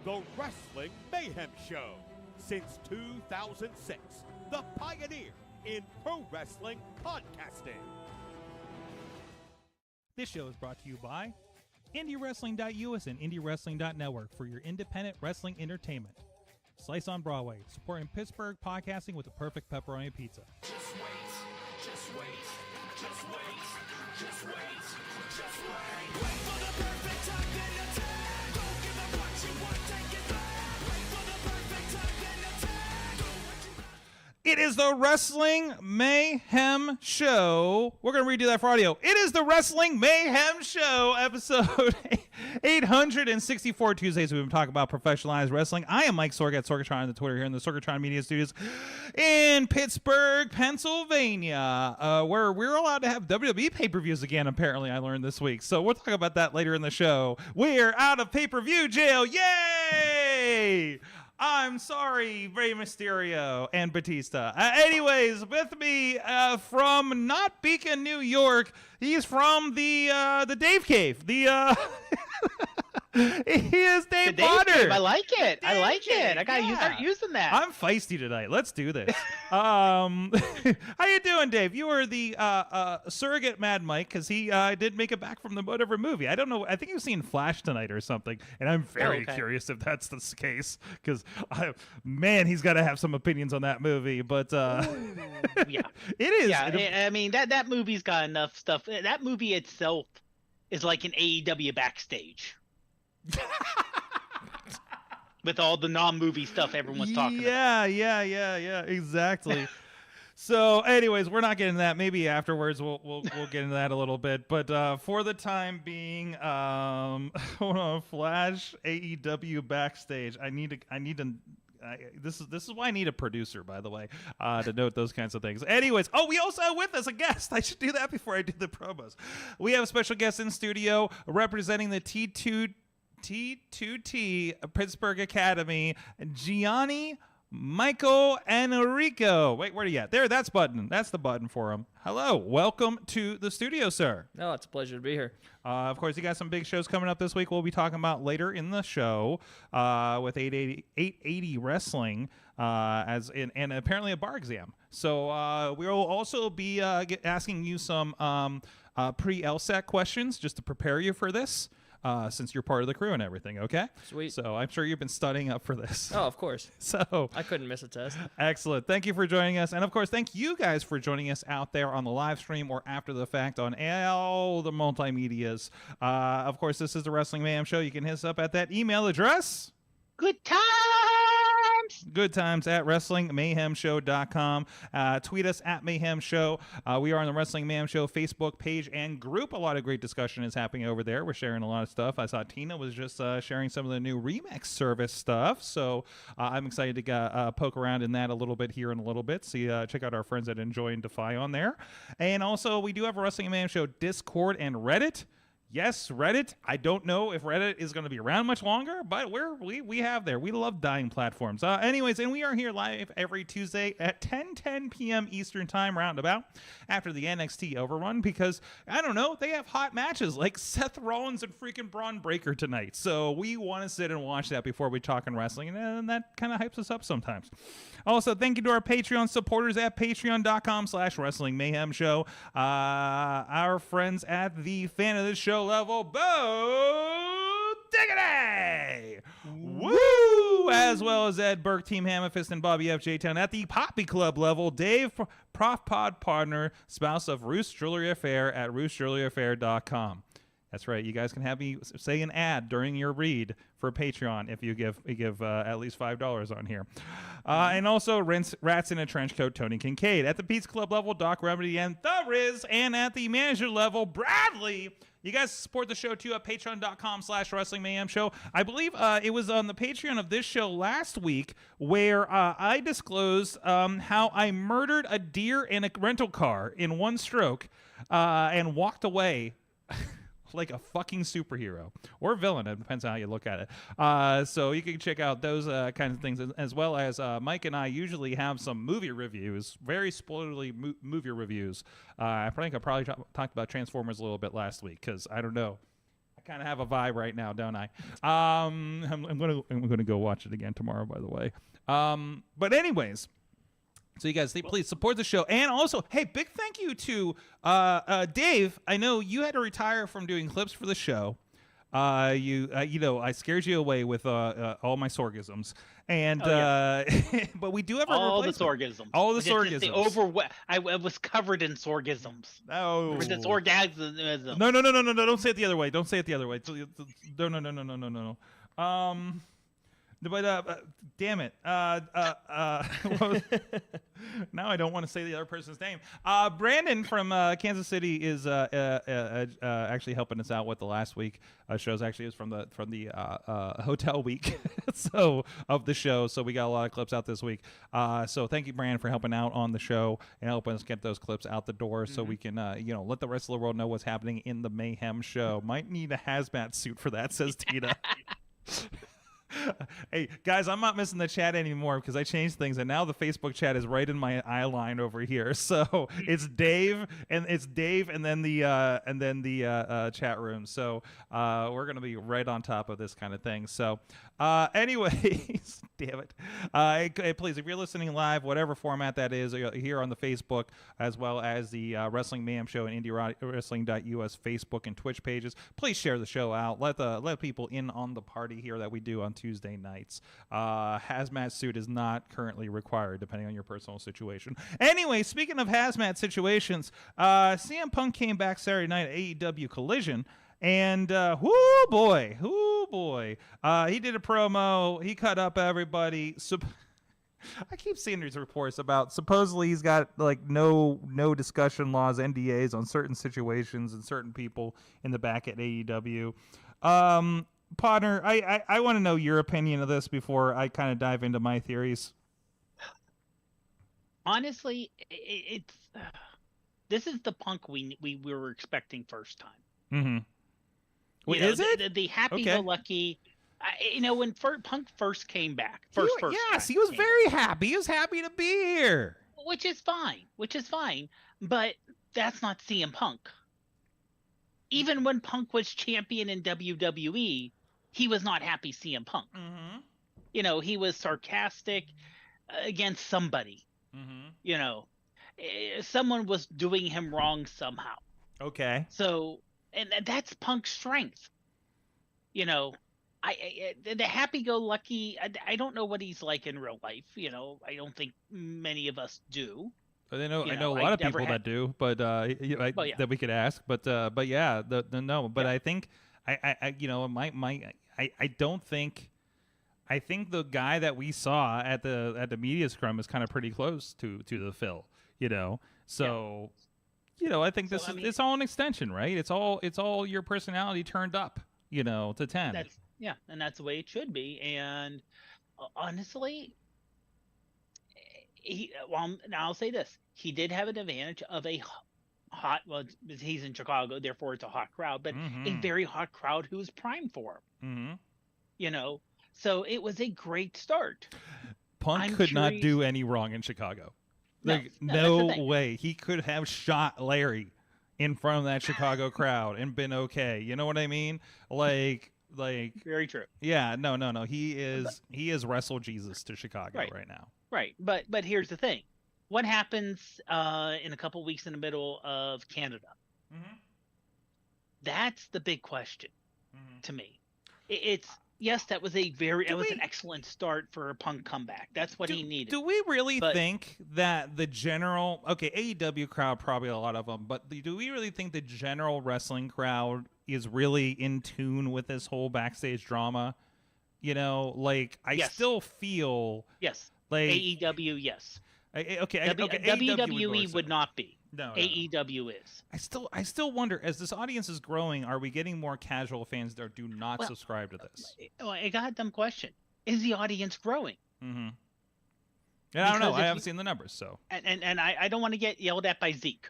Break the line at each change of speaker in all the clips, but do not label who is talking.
The Wrestling Mayhem Show. Since 2006, the pioneer in pro wrestling podcasting.
This show is brought to you by IndyWrestling.us and IndyWrestling.network for your independent wrestling entertainment. Slice on Broadway, supporting Pittsburgh podcasting with the perfect pepperoni pizza.
Just wait, just wait, just wait, just wait, just wait. Wait for the perfect time, then attack. Don't give up what you want, take it back. Wait for the perfect time, then attack. Do what you want.
It is the Wrestling Mayhem Show. We're going to redo that for audio. It is the Wrestling Mayhem Show, episode 864. Tuesdays, we've been talking about professionalized wrestling. I am Mike Sorg at Sorgatron on the Twitter here in the Sorgatron Media Studios in Pittsburgh, Pennsylvania, where we're allowed to have WWE pay-per-views again, apparently, I learned this week. So we'll talk about that later in the show. We're out of pay-per-view jail. Yay! I'm sorry, Rey Mysterio and Batista. Anyways, with me from not Beacon, New York, he's from the Dave Cave. He is Dave Potter.
I like it. I like
Cave.
it. I gotta start using that.
I'm feisty tonight. Let's do this. How you doing, Dave? You are the surrogate Mad Mike because he did make it back from the whatever movie. I don't know. I think you've seen Flash tonight or something, and I'm very curious if that's the case because, man, he's got to have some opinions on that movie. But
yeah,
it is.
Yeah, I mean that movie's got enough stuff. That movie itself is like an AEW backstage. With all the non-movie stuff everyone's talking about.
Yeah, exactly. So, anyways, we're not getting to that. Maybe afterwards we'll get into that a little bit. But for the time being, hold on, Flash AEW backstage. This is why I need a producer, by the way, to note those kinds of things. Anyways, we also have with us a guest. I should do that before I do the promos. We have a special guest in studio representing the T2T Pittsburgh Academy, Gianni, Michael, and Enricko. Wait, where are you at? There, that's the button for him. Hello, welcome to the studio, sir.
No, it's a pleasure to be here.
Of course, you got some big shows coming up this week. We'll be talking about later in the show with 880 Wrestling and apparently a bar exam. So we will also be asking you some pre-LSAT questions just to prepare you for this. Since you're part of the crew and everything, okay?
Sweet.
So I'm sure you've been studying up for this.
Oh, of course.
So
I couldn't miss a test.
Excellent. Thank you for joining us. And, of course, thank you guys for joining us out there on the live stream or after the fact on all the multimedias. Of course, this is the Wrestling Mayhem Show. You can hit us up at that email address.
Good times.
Good times at WrestlingMayhemShow.com. Tweet us at Mayhem Show. We are on the Wrestling Mayhem Show Facebook page and group. A lot of great discussion is happening over there. We're sharing a lot of stuff. I saw Tina was just sharing some of the new Remix service stuff. So I'm excited to poke around in that a little bit here in a little bit. See, check out our friends at Enjoy and Defy on there. And also, we do have a Wrestling Mayhem Show Discord and Reddit. Yes, Reddit. I don't know if Reddit is going to be around much longer, but we have there. We love dying platforms. Anyways, and we are here live every Tuesday at 10 p.m. Eastern Time, roundabout, after the NXT overrun, because, I don't know, they have hot matches like Seth Rollins and freaking Braun Breaker tonight. So we want to sit and watch that before we talk in wrestling, and that kind of hypes us up sometimes. Also, thank you to our Patreon supporters at patreon.com/Wrestling Mayhem Show. Our friends at the fan of the show level, Bo Diggity! Woo! Woo! As well as Ed Burke, Team Hammerfist, and Bobby F. J-Town. At the Poppy Club level, Dave, Prof Pod partner, spouse of Roos Jewelry Affair at roosjewelryaffair.com. That's right. You guys can have me say an ad during your read for Patreon if you give at least $5 on here. And also Rats in a Trench Coat, Tony Kincaid. At the Pizza Club level, Doc Remedy and The Riz. And at the manager level, Bradley. You guys support the show too at patreon.com/Wrestling Mayhem Show. I believe it was on the Patreon of this show last week where I disclosed how I murdered a deer in a rental car in one stroke and walked away like a fucking superhero or villain. It depends on how you look at it. So you can check out those kinds of things, as well as Mike and I usually have some movie reviews, very spoilerly movie reviews. I think I probably talked about Transformers a little bit last week because I don't know. I kind of have a vibe right now, don't I? I'm gonna go watch it again tomorrow, by the way. But anyways. So you guys, please support the show. And also, hey, big thank you to Dave. I know you had to retire from doing clips for the show. I scared you away with all my sorgisms. And but we do have
all the sorgisms.
All the sorgisms.
I was covered in sorgisms.
Oh,
it's orgasm.
No! Don't say it the other way. Don't say it the other way. No. But damn it. Now I don't want to say the other person's name. Brandon from Kansas City is actually helping us out with the last week shows. Actually, it was from the hotel week of the show. So we got a lot of clips out this week. So thank you, Brandon, for helping out on the show and helping us get those clips out the door so we can let the rest of the world know what's happening in the Mayhem show. Might need a hazmat suit for that, says Tina. Hey guys, I'm not missing the chat anymore because I changed things, and now the Facebook chat is right in my eye line over here. So it's Dave, and then the chat room. So we're gonna be right on top of this kind of thing. So anyways, damn it. Please, if you're listening live, whatever format that is, here on the Facebook as well as the Wrestling Mayhem Show and IndyWrestling.us Facebook and Twitch pages, please share the show out. Let people in on the party here that we do on Tuesday nights. Hazmat suit is not currently required, depending on your personal situation. Anyway, speaking of hazmat situations, CM Punk came back Saturday night at AEW Collision, and whoo boy, he did a promo. He cut up everybody. I keep seeing these reports about supposedly he's got like no discussion laws, NDAs on certain situations and certain people in the back at AEW. Potter, I want to know your opinion of this before I kind of dive into my theories.
Honestly, it's this is the Punk we were expecting first time.
Mm-hmm. Wait, is it
the happy-go-lucky? When Punk first came back, he
was very happy. He was happy to be here,
which is fine. But that's not CM Punk. Even when Punk was champion in WWE, he was not happy CM Punk. Mm-hmm. He was sarcastic against somebody. Mm-hmm. Someone was doing him wrong somehow.
Okay.
So, and that's Punk's strength. The happy-go-lucky, I don't know what he's like in real life. I don't think many of us do.
I know a lot of people that do, but that we could ask. But yeah, no. But I think I don't think. I think the guy that we saw at the media scrum is kind of pretty close to the Phil. So I think it's all an extension, right? It's all your personality turned up, to 10.
And that's the way it should be. And honestly, I'll say this: he did have an advantage of a hot. Well, he's in Chicago, therefore it's a hot crowd, but a very hot crowd who was primed for him. Mm-hmm. So it was a great start.
Punk could not do any wrong in Chicago. No way. He could have shot Larry in front of that Chicago crowd and been okay. You know what I mean? Like
very true.
Yeah, no. He is Wrestle Jesus to Chicago right now.
Right. But here's the thing. What happens in a couple weeks in the middle of Canada? Mm-hmm. That's the big question to me. It's Yes, that was an excellent start for a Punk comeback. That's what he needed.
Do we really think that the general AEW crowd, probably a lot of them, but do we really think the general wrestling crowd is really in tune with this whole backstage drama? You know, like I still feel like
AEW, yes.
WWE
would not be.
No,
AEW is.
I still wonder, as this audience is growing, are we getting more casual fans that do not subscribe to this?
I got a dumb question. Is the audience growing?
Mm-hmm. And I don't know. I haven't seen the numbers, so.
And I don't want to get yelled at by Zeke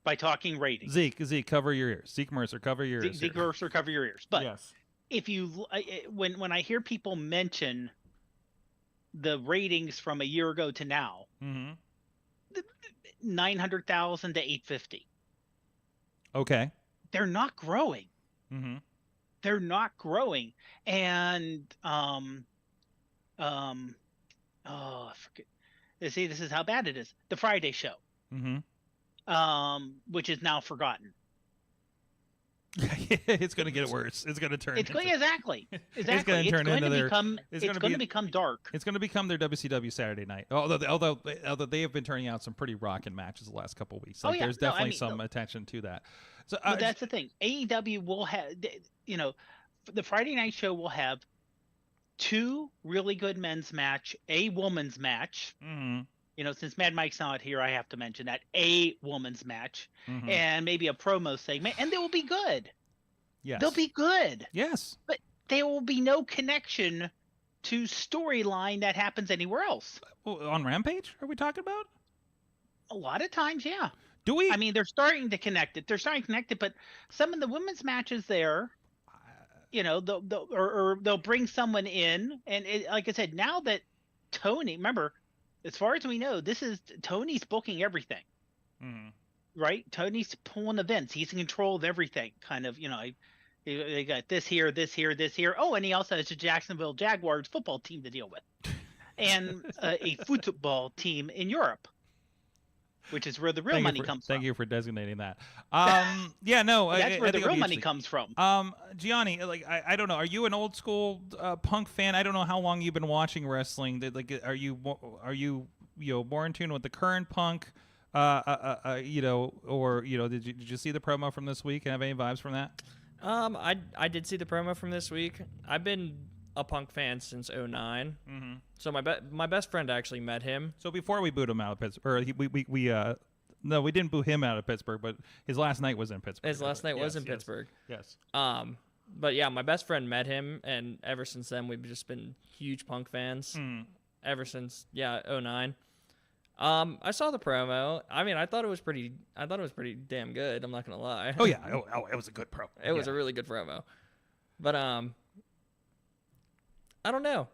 by talking ratings.
Zeke, cover your ears. Zeke Mercer, cover your ears.
Zeke Mercer, cover your ears. But
yes.
If you when I hear people mention the ratings from a year ago to now, 900,000 to 850.
Okay.
They're not growing.
Mm-hmm.
They're not growing. And I forget. See, this is how bad it is. The Friday show. Which is now forgotten.
It's going to get worse. It's going to turn.
Exactly.
It's going to turn into their.
It's going to become dark.
It's going to become their WCW Saturday night. Although they have been turning out some pretty rocking matches the last couple of weeks. Like, there's definitely some attention to that. So,
but that's the thing. AEW will have, the Friday night show will have 2 really good men's match, a woman's match.
Mm-hmm.
Since Mad Mike's not here, I have to mention that a woman's match and maybe a promo segment, and they will be good.
Yes.
They'll be good.
Yes.
But there will be no connection to storyline that happens anywhere else.
On Rampage, are we talking about?
A lot of times, yeah.
Do we?
I mean, they're starting to connect it. But some of the women's matches there, they'll bring someone in, and like I said, now that Tony, remember, as far as we know, Tony's booking everything, right? Tony's pulling events. He's in control of everything. Kind of, they got this here, this here, this here. Oh, and he also has a Jacksonville Jaguars football team to deal with, and a football team in Europe, which is where the real money comes from.
Thank you for designating that.
That's where the real money comes from.
Gianni, I don't know. Are you an old school Punk fan? I don't know how long you've been watching wrestling. Are you more in tune with the current Punk? Or did you see the promo from this week and have any vibes from that?
I did see the promo from this week. I've been a Punk fan since 2009.
Mm-hmm.
So my best friend actually met him.
So before we booed him out of Pittsburgh, we didn't boo him out of Pittsburgh, but his last night was in Pittsburgh.
His last night was in Pittsburgh.
Yes.
But yeah, my best friend met him, and ever since then we've just been huge Punk fans. Ever since 2009. I saw the promo. I mean, I thought it was pretty damn good. I'm not gonna lie.
Oh yeah. It was a good promo.
It was a really good promo. But I don't know.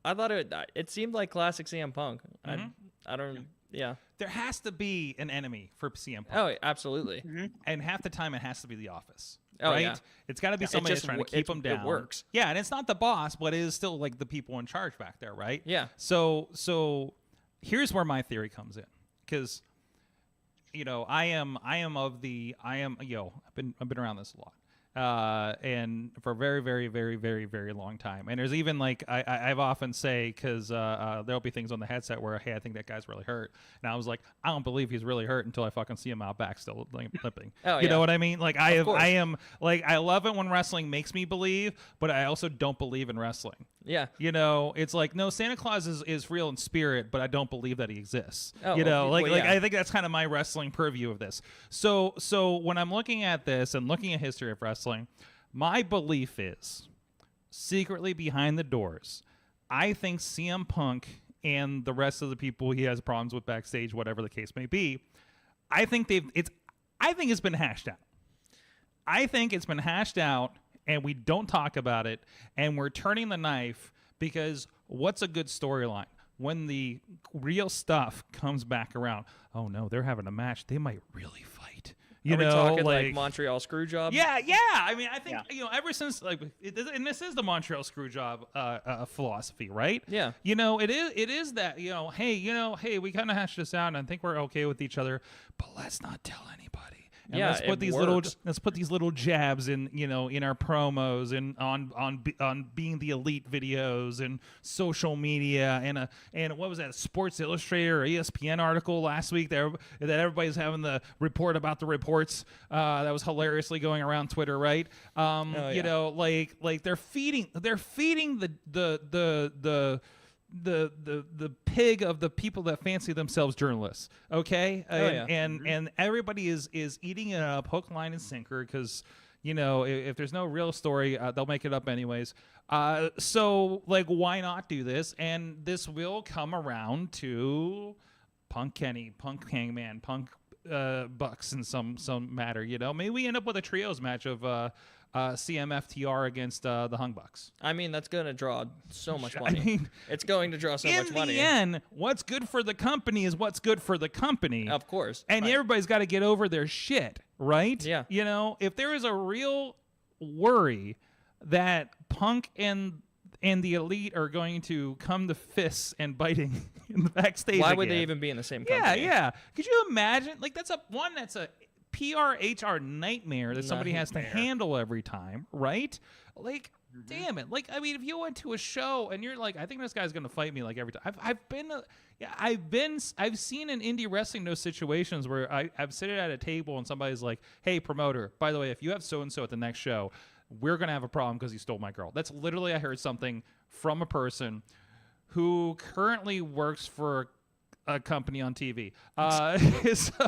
I thought it seemed like classic CM Punk. I don't. Yeah.
There has to be an enemy for CM Punk.
Oh, absolutely.
And half the time it has to be the Office.
Oh,
right?
yeah.
It's got to be somebody that's trying to keep him down.
It works.
Yeah, and it's not the boss, but it is still like the people in charge back there, right?
Yeah.
So here's where my theory comes in, because I've been around this a lot. And for a very, very, very, very, very long time. And there's even I've often say, because there'll be things on the headset where, hey, I think that guy's really hurt. And I was like, I don't believe he's really hurt until I fucking see him out back still limping. You know what I mean? Like I love it when wrestling makes me believe, but I also don't believe in wrestling.
Yeah.
It's like, no, Santa Claus is real in spirit, but I don't believe that he exists.
Oh,
I think that's kind of my wrestling purview of this. So when I'm looking at this and looking at history of wrestling, my belief is, secretly behind the doors, I think CM Punk and the rest of the people he has problems with backstage, whatever the case may be, I think it's been hashed out. I think it's been hashed out, and we don't talk about it, and we're turning the knife, because what's a good storyline? When the real stuff comes back around, oh no, they're having a match, they might really fight.
Are we talking like Montreal Screwjob?
Yeah. I mean, I think ever since and this is the Montreal Screwjob philosophy, right?
Yeah.
It is that hey, we kind of hashed this out, and I think we're okay with each other, but let's not tell anybody. And
Yeah,
let's put
it
these little jabs in, you know, in our promos and on being the elite videos and social media and what was that, Sports Illustrated or ESPN article last week that everybody's having the report about the reports that was hilariously going around Twitter, right? You know, like they're feeding the pig of the people that fancy themselves journalists, okay? And everybody is eating it up hook, line, and sinker because, you know, if there's no real story, they'll make it up anyways. So, like, why not do this? And this will come around to Punk Kenny, Punk Hangman, Punk Bucks in some matter, you know? Maybe we end up with a trios match of CMFTR against the Hung Bucks.
I mean, that's going to draw so much money.
I mean,
it's going to draw so much money.
In the end, what's good for the company is what's good for the company.
Of course.
And everybody's got to get over their shit, right?
Yeah.
You know, if there is a real worry that Punk and the Elite are going to come to fists and biting in the backstage
why
again,
would they even be in the same company?
Yeah. Could you imagine? Like, that's a PR nightmare that somebody has to handle every time, right? Like, damn it. Like, I mean, if you went to a show and you're like, I think this guy's gonna fight me like every time. I've seen in indie wrestling those situations where I've sitting at a table and somebody's like, hey, promoter, by the way, if you have so and so at the next show, we're gonna have a problem because you stole my girl. That's literally, I heard something from a person who currently works for a company on TV. So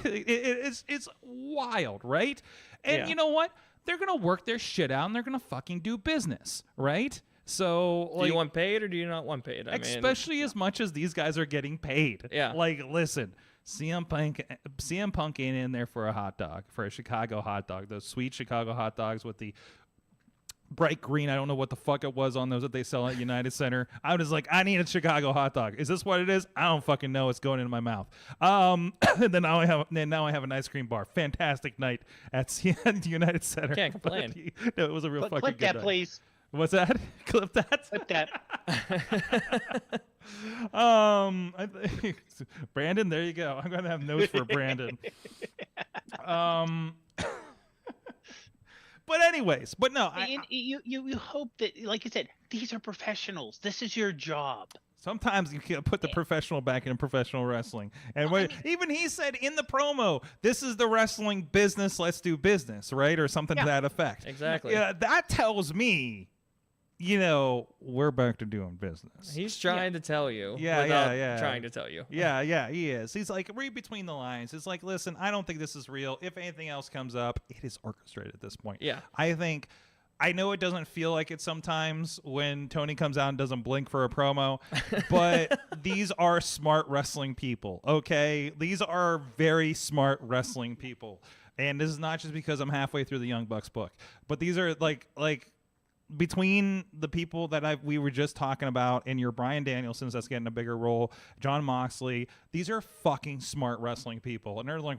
it's wild, right? And you know what? They're going to work their shit out and they're going to fucking do business, right? So, like,
do you want paid or do you not want paid?
Especially as much as these guys are getting paid.
Yeah.
Like, listen, CM Punk ain't in there for a hot dog, for a Chicago hot dog. Those sweet Chicago hot dogs with the bright green, I don't know what the fuck it was on those that they sell at United Center. I was like, I need a Chicago hot dog. Is this what it is? I don't fucking know. It's going into my mouth. And then now I have an ice cream bar. Fantastic night at United Center.
Can't complain.
No, it was a real fucking
clip
good
that,
night.
please.
What's that? Clip that.
Clip that.
I think Brandon, there you go. I'm gonna have notes for Brandon. But anyways, no,
you hope that, like you said, these are professionals. This is your job.
Sometimes you can't put the professional back in professional wrestling. And even he said in the promo, this is the wrestling business, let's do business, right? Or something to that effect.
Exactly.
Yeah, that tells me, you know, we're back to doing business.
He's trying to tell you.
Yeah.
Trying to tell you.
Yeah, he is. He's like, read between the lines. It's like, listen, I don't think this is real. If anything else comes up, it is orchestrated at this point.
Yeah.
I know it doesn't feel like it sometimes when Tony comes out and doesn't blink for a promo, but these are smart wrestling people, okay? These are very smart wrestling people. And this is not just because I'm halfway through the Young Bucks book, but these are like between the people that we were just talking about and your Bryan Danielsons that's getting a bigger role, John Moxley, these are fucking smart wrestling people. And they're like,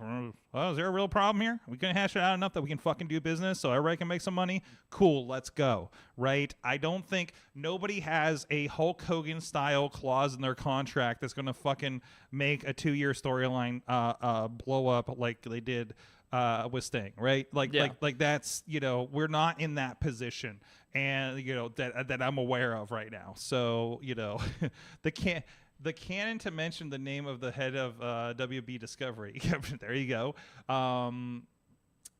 oh, is there a real problem here? We can hash it out enough that we can fucking do business so everybody can make some money? Cool, let's go, right? I don't think nobody has a Hulk Hogan style clause in their contract that's going to fucking make a 2-year storyline blow up like they did with Sting, right? Like that's, you know, we're not in that position, and you know that I'm aware of right now. So, you know, the canon to mention the name of the head of WB Discovery. There you go.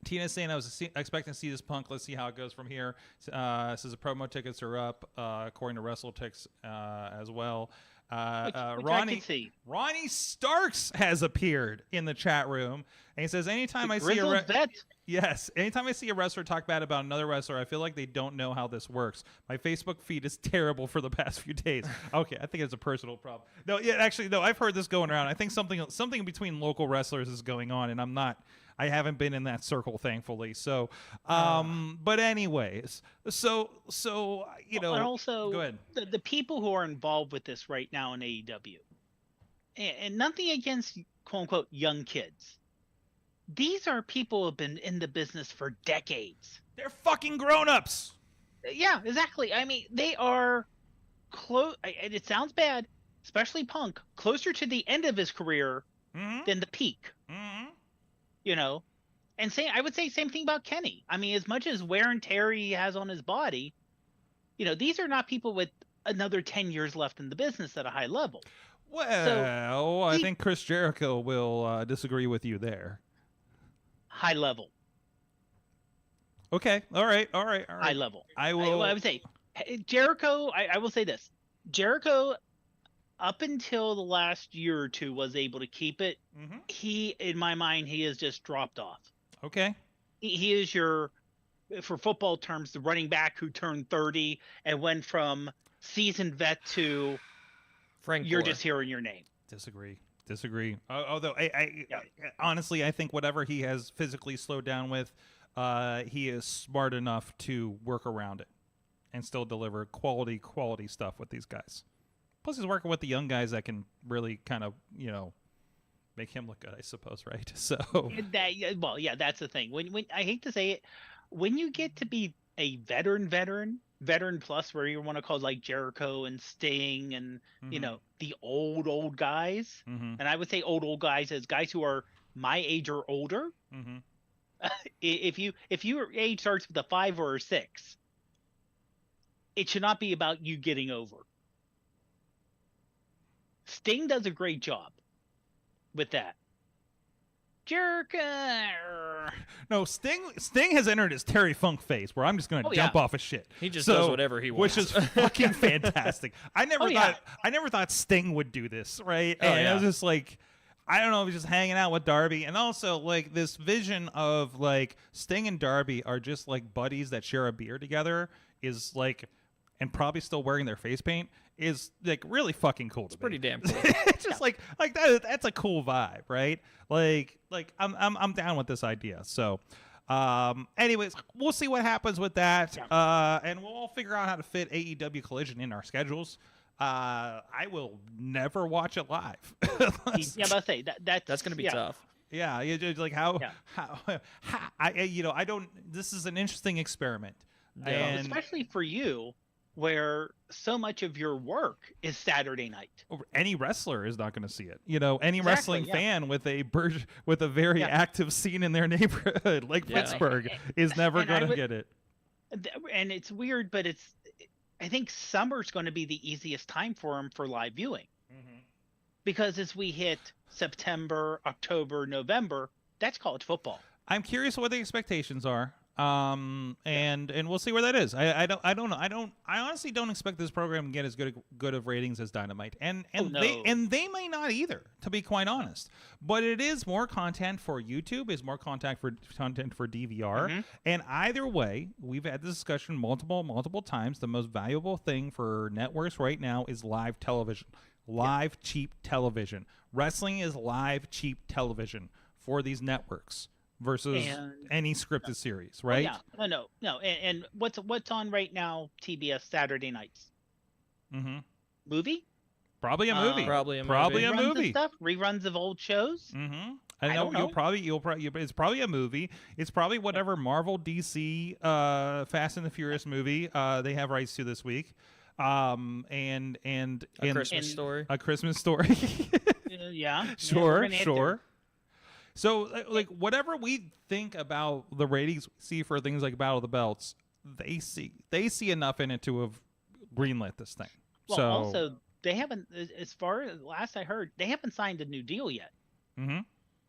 Tina's saying I was expecting to see this Punk. Let's see how it goes from here. Says the promo tickets are up according to WrestleTix as well. Ronnie Starks has appeared in the chat room, and he says, anytime I see a wrestler talk bad about another wrestler, I feel like they don't know how this works. My Facebook feed is terrible for the past few days. Okay, I think it's a personal problem. No, I've heard this going around. I think something between local wrestlers is going on, and I haven't been in that circle, thankfully. So, but anyways, so you know,
and also,
go ahead.
The people who are involved with this right now in AEW, and nothing against quote unquote young kids. These are people who have been in the business for decades.
They're fucking grown-ups.
Yeah, exactly. I mean, they are close. And it sounds bad, especially Punk, closer to the end of his career than the peak.
Mm-hmm.
You know, And I would say same thing about Kenny. I mean, as much as wear and tear he has on his body, these are not people with another 10 years left in the business at a high level.
Well, I think Chris Jericho will disagree with you there.
High level.
Okay. All right.
High level.
I will.
I would say Jericho. I will say this: Jericho, up until the last year or two, was able to keep it.
Mm-hmm.
He, in my mind, he has just dropped off.
Okay.
He is for football terms, the running back who turned 30 and went from seasoned vet to
Frank.
You're just hearing your name.
Disagree. Although I honestly, I think whatever he has physically slowed down with, he is smart enough to work around it and still deliver quality stuff with these guys. Plus, he's working with the young guys that can really kind of, make him look good, I suppose, right? So
that's the thing. When I hate to say it, when you get to be a veteran plus, where you want to call like Jericho and Sting and the old guys, and I would say old guys as guys who are my age or older. If your age starts with a 5 or a 6, it should not be about you getting over. Sting does a great job with that. Jericho.
No, Sting has entered his Terry Funk phase where I'm just going to jump off of shit.
He just does whatever he wants.
Which is fucking fantastic. I never thought Sting would do this, right? And I was just like, I don't know, he's just hanging out with Darby. And also like this vision of like Sting and Darby are just like buddies that share a beer together is like, and probably still wearing their face paint is like really fucking cool. It's
pretty damn cool.
It's just like that. That's a cool vibe, right? Like I'm down with this idea. So, anyways, we'll see what happens with that, and we'll all figure out how to fit AEW Collision in our schedules. I will never watch it live.
Yeah, but I say
that's going to be tough.
Yeah, it's like how I don't. This is an interesting experiment, and
especially for you, where so much of your work is Saturday night.
Any wrestler is not going to see it. Any wrestling fan with a very active scene in their neighborhood, like Pittsburgh, is never going to get it.
And it's weird, but I think summer's going to be the easiest time for them for live viewing. Because as we hit September, October, November, that's college football.
I'm curious what the expectations are. And we'll see where that is. I don't know. I honestly don't expect this program to get as good of ratings as Dynamite. And they may not either, to be quite honest. But it is more content for YouTube, is more content for DVR. And either way, we've had this discussion multiple times. The most valuable thing for networks right now is live television. Live cheap television. Wrestling is live cheap television for these networks. Versus any scripted series, right?
No. And what's on right now? TBS Saturday nights. Movie?
Probably a movie.
Probably a
movie.
Stuff, reruns of old shows.
I don't know. It's probably a movie. It's probably whatever Marvel, DC, Fast and the Furious movie they have rights to this week. And
a Christmas story.
A Christmas story. Sure. So, like, whatever we think about the ratings we see for things like Battle of the Belts, they see enough in it to have greenlit this thing.
Well, also, they haven't, as far as last I heard, they haven't signed a new deal yet.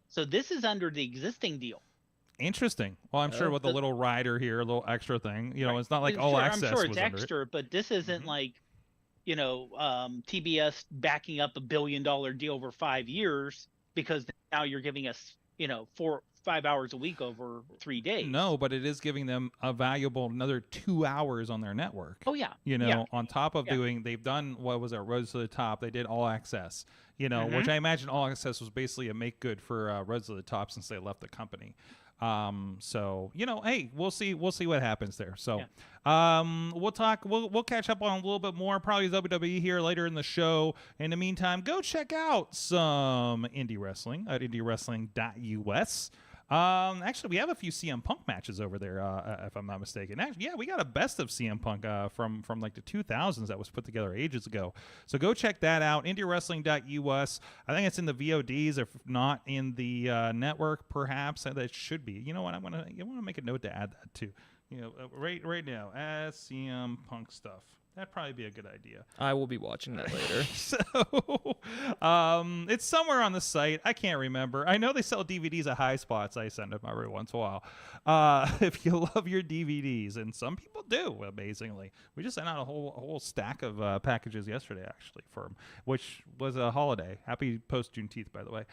So this is under the existing deal.
Interesting. Well, I'm sure with a little rider here, a little extra thing. It's not like all access.
I'm sure it's extra, but this isn't like, TBS backing up $1 billion deal over 5 years because now you're giving us 4-5 hours a week over 3 days.
No, but it is giving them a valuable another 2 hours on their network.
Oh yeah.
On top of they've done, what was it, Roads to the Top. They did All Access, which I imagine All Access was basically a make good for Roads to the Top since they left the company. So hey, we'll see what happens there. So we'll catch up on a little bit more, probably WWE here later in the show. In the meantime, go check out some indie wrestling at IndyWrestling.us. Actually, we have a few CM Punk matches over there, if I'm not mistaken. Actually, yeah, we got a best of CM Punk from like the 2000s that was put together ages ago. So go check that out. IndyWrestling.us. I think it's in the VODs, if not in the network, perhaps. That should be. You know what? I want to make a note to add that too. Right now, as CM Punk stuff. That'd probably be a good idea.
I will be watching that later.
So, it's somewhere on the site. I can't remember. I know they sell DVDs at High Spots. I send them every once in a while. If you love your DVDs, and some people do, amazingly. We just sent out a whole stack of packages yesterday, actually, for them, which was a holiday. Happy post-Juneteenth, by the way.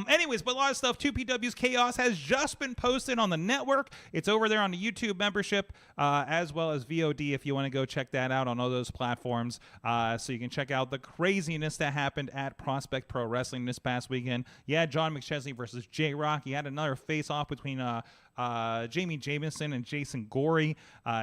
Anyways, but a lot of stuff. 2PW's Chaos has just been posted on the network. It's over there on the YouTube membership, as well as VOD if you want to go check that out on all those platforms, so you can check out the craziness that happened at Prospect Pro Wrestling this past weekend. You had John McChesney versus J-Rock. You had another face-off between Jamie Jamison and Jason Gorey.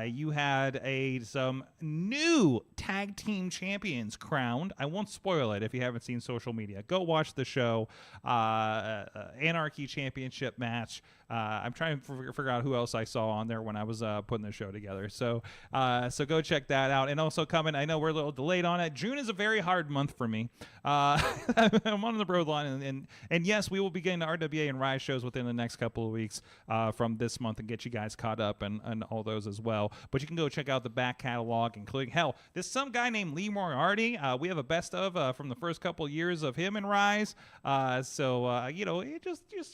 You had some new tag team champions crowned. I won't spoil it if you haven't seen social media. Go watch the show. Anarchy Championship match. I'm trying to figure out who else I saw on there when I was putting the show together. So go check that out. And also coming, I know we're a little delayed on it. June is a very hard month for me. I'm on the road line, and yes, we will be getting the RWA and Rise shows within the next couple of weeks from this month and get you guys caught up and all those as well. But you can go check out the back catalog, including, hell, there's some guy named Lee Moriarty. We have a best of from the first couple of years of him and Rise. Just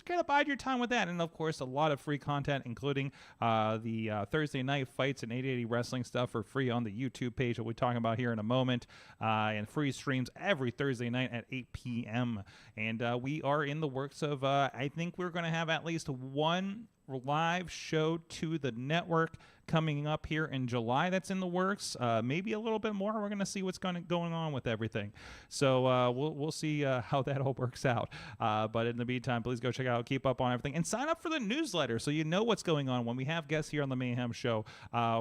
kind of bide your time with that. And of course, a lot of free content, including the Thursday night fights and 880 wrestling stuff for free on the YouTube page that we're talking about here in a moment, and free streams every Thursday night at 8 p.m. And we are in the works of, I think we're going to have at least one live show to the network coming up here in July. That's in the works. Maybe a little bit more. We're going to see what's going on with everything. So we'll see how that all works out. But in the meantime, please go check out, keep up on everything, and sign up for the newsletter so you know what's going on when we have guests here on the Mayhem Show,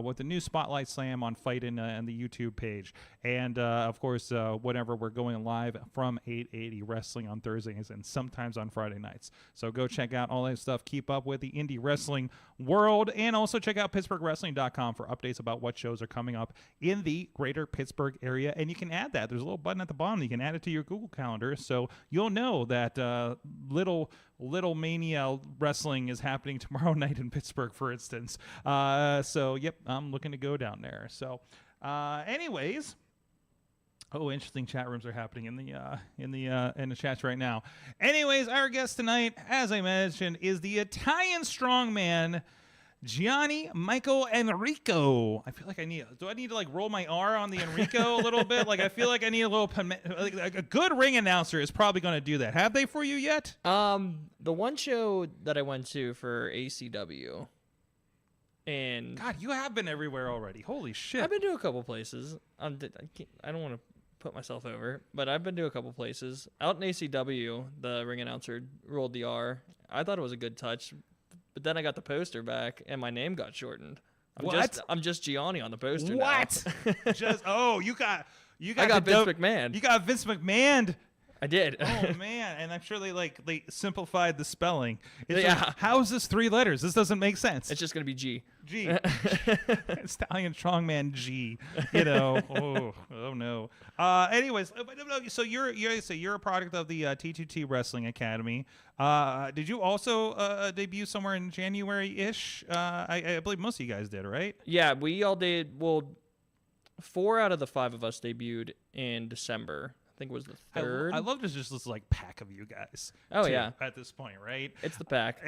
with the new Spotlight Slam on Fight and the YouTube page. And, of course, whenever we're going live from 880 Wrestling on Thursdays and sometimes on Friday nights. So go check out all that stuff. Keep up with the indie wrestling world, and also check out PittsburghWrestling.com for updates about what shows are coming up in the greater Pittsburgh area. And you can add that. There's a little button at the bottom. You can add it to your Google Calendar, so you'll know that Little Mania Wrestling is happening tomorrow night in Pittsburgh, for instance. Yep, I'm looking to go down there. So, anyways. Oh, interesting chat rooms are happening in the chats right now. Anyways, our guest tonight, as I mentioned, is the Italian strongman Gianni Michael Enricko. I feel like do I need to like roll my R on the Enricko a little bit? Like I feel like I need a little like a good ring announcer is probably going to do that. Have they for you yet?
The one show that I went to for ACW. And
God, you have been everywhere already. Holy shit.
I've been to a couple places. I don't want to put myself over, but I've been to a couple places. Out in ACW, the ring announcer rolled the R. I thought it was a good touch, but then I got the poster back, and my name got shortened. I'm just Gianni on the poster now.
You got
Vince McMahon.
You got Vince McMahon.
I did.
Oh man, and I'm sure they simplified the spelling.
Yeah.
Like, how is this 3 letters? This doesn't make sense.
It's just gonna be G.
G. Stallion Strongman G. You know. Oh no. Anyways, so you're a product of the T2T Wrestling Academy. Did you also debut somewhere in January-ish? I believe most of you guys did, right?
Yeah, we all did. Well, 4 out of the 5 of us debuted in December. I think it was the 3rd.
I love just this like pack of you guys.
Oh,
too,
yeah.
At this point, right?
It's the pack.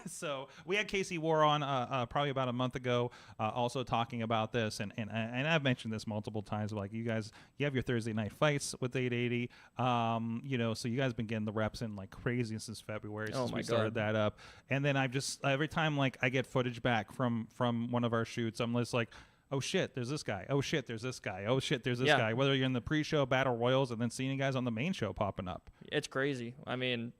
So we had Casey War on probably about a month ago, also talking about this, and I've mentioned this multiple times. Like you guys, you have your Thursday night fights with 880. So you guys been getting the reps in like crazy since February since we started that up. And then I've just every time like I get footage back from one of our shoots, I'm just like, oh shit, there's this guy. Oh shit, there's this guy. Oh shit, there's this guy. Whether you're in the pre-show battle royals and then seeing you guys on the main show popping up.
It's crazy. I mean,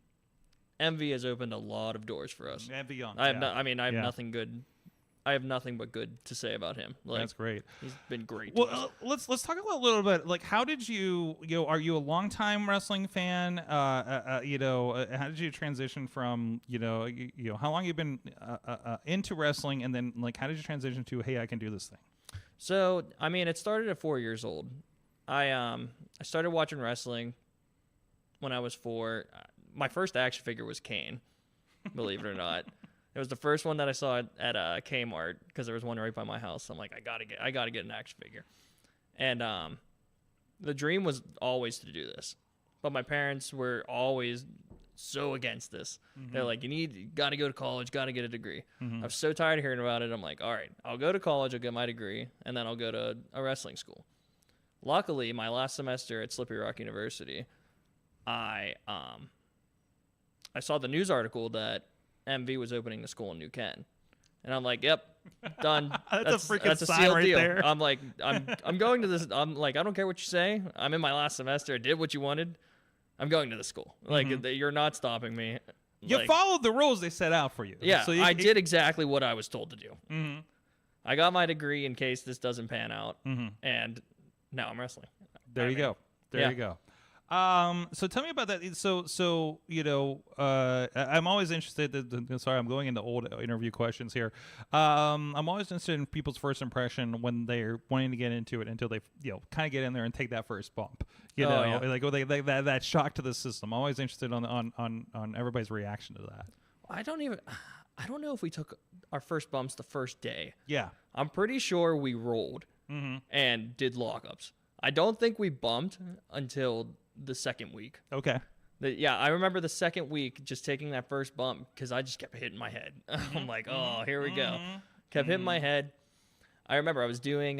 MV has opened a lot of doors for us.
MV on.
I have nothing good. I have nothing but good to say about him. Like,
That's great.
He's been great.
Well, let's talk about a little bit. Like, how did you are you a longtime wrestling fan? How did you transition from how long you been into wrestling, and then like how did you transition to, hey, I can do this thing?
So, I mean, it started at 4 years old. I started watching wrestling when I was 4. My first action figure was Kane, believe it or not. It was the first one that I saw at Kmart because there was one right by my house. I'm like, I gotta get an action figure, and the dream was always to do this, but my parents were always so against this. Mm-hmm. They're like, you gotta go to college, gotta get a degree. Mm-hmm. I was so tired of hearing about it. I'm like, all right, I'll go to college, I'll get my degree, and then I'll go to a wrestling school. Luckily, my last semester at Slippery Rock University, I saw the news article that MV was opening the school in New Ken, and I'm like, yep, done.
that's a sign
sealed
right
deal.
there.
I'm like, I'm going to this. I'm like, I don't care what you say. I'm in my last semester. I did what you wanted. I'm going to the school. Like, you're not stopping me.
You followed the rules they set out for you.
Yeah,
so
I did exactly what I was told to do.
Mm-hmm.
I got my degree in case this doesn't pan out, and now I'm wrestling.
There you go. There you go. So tell me about that. So I'm always interested. Sorry, I'm going into old interview questions here. I'm always interested in people's first impression when they're wanting to get into it until they kind of get in there and take that first bump. That shock to the system. I'm always interested on everybody's reaction to that. I
don't know if we took our first bumps the first day.
Yeah,
I'm pretty sure we rolled and did lockups. I don't think we bumped until the second week.
Okay.
I remember the second week just taking that first bump because I just kept hitting my head. I'm like, oh, here we go. Kept hitting my head. I remember I was doing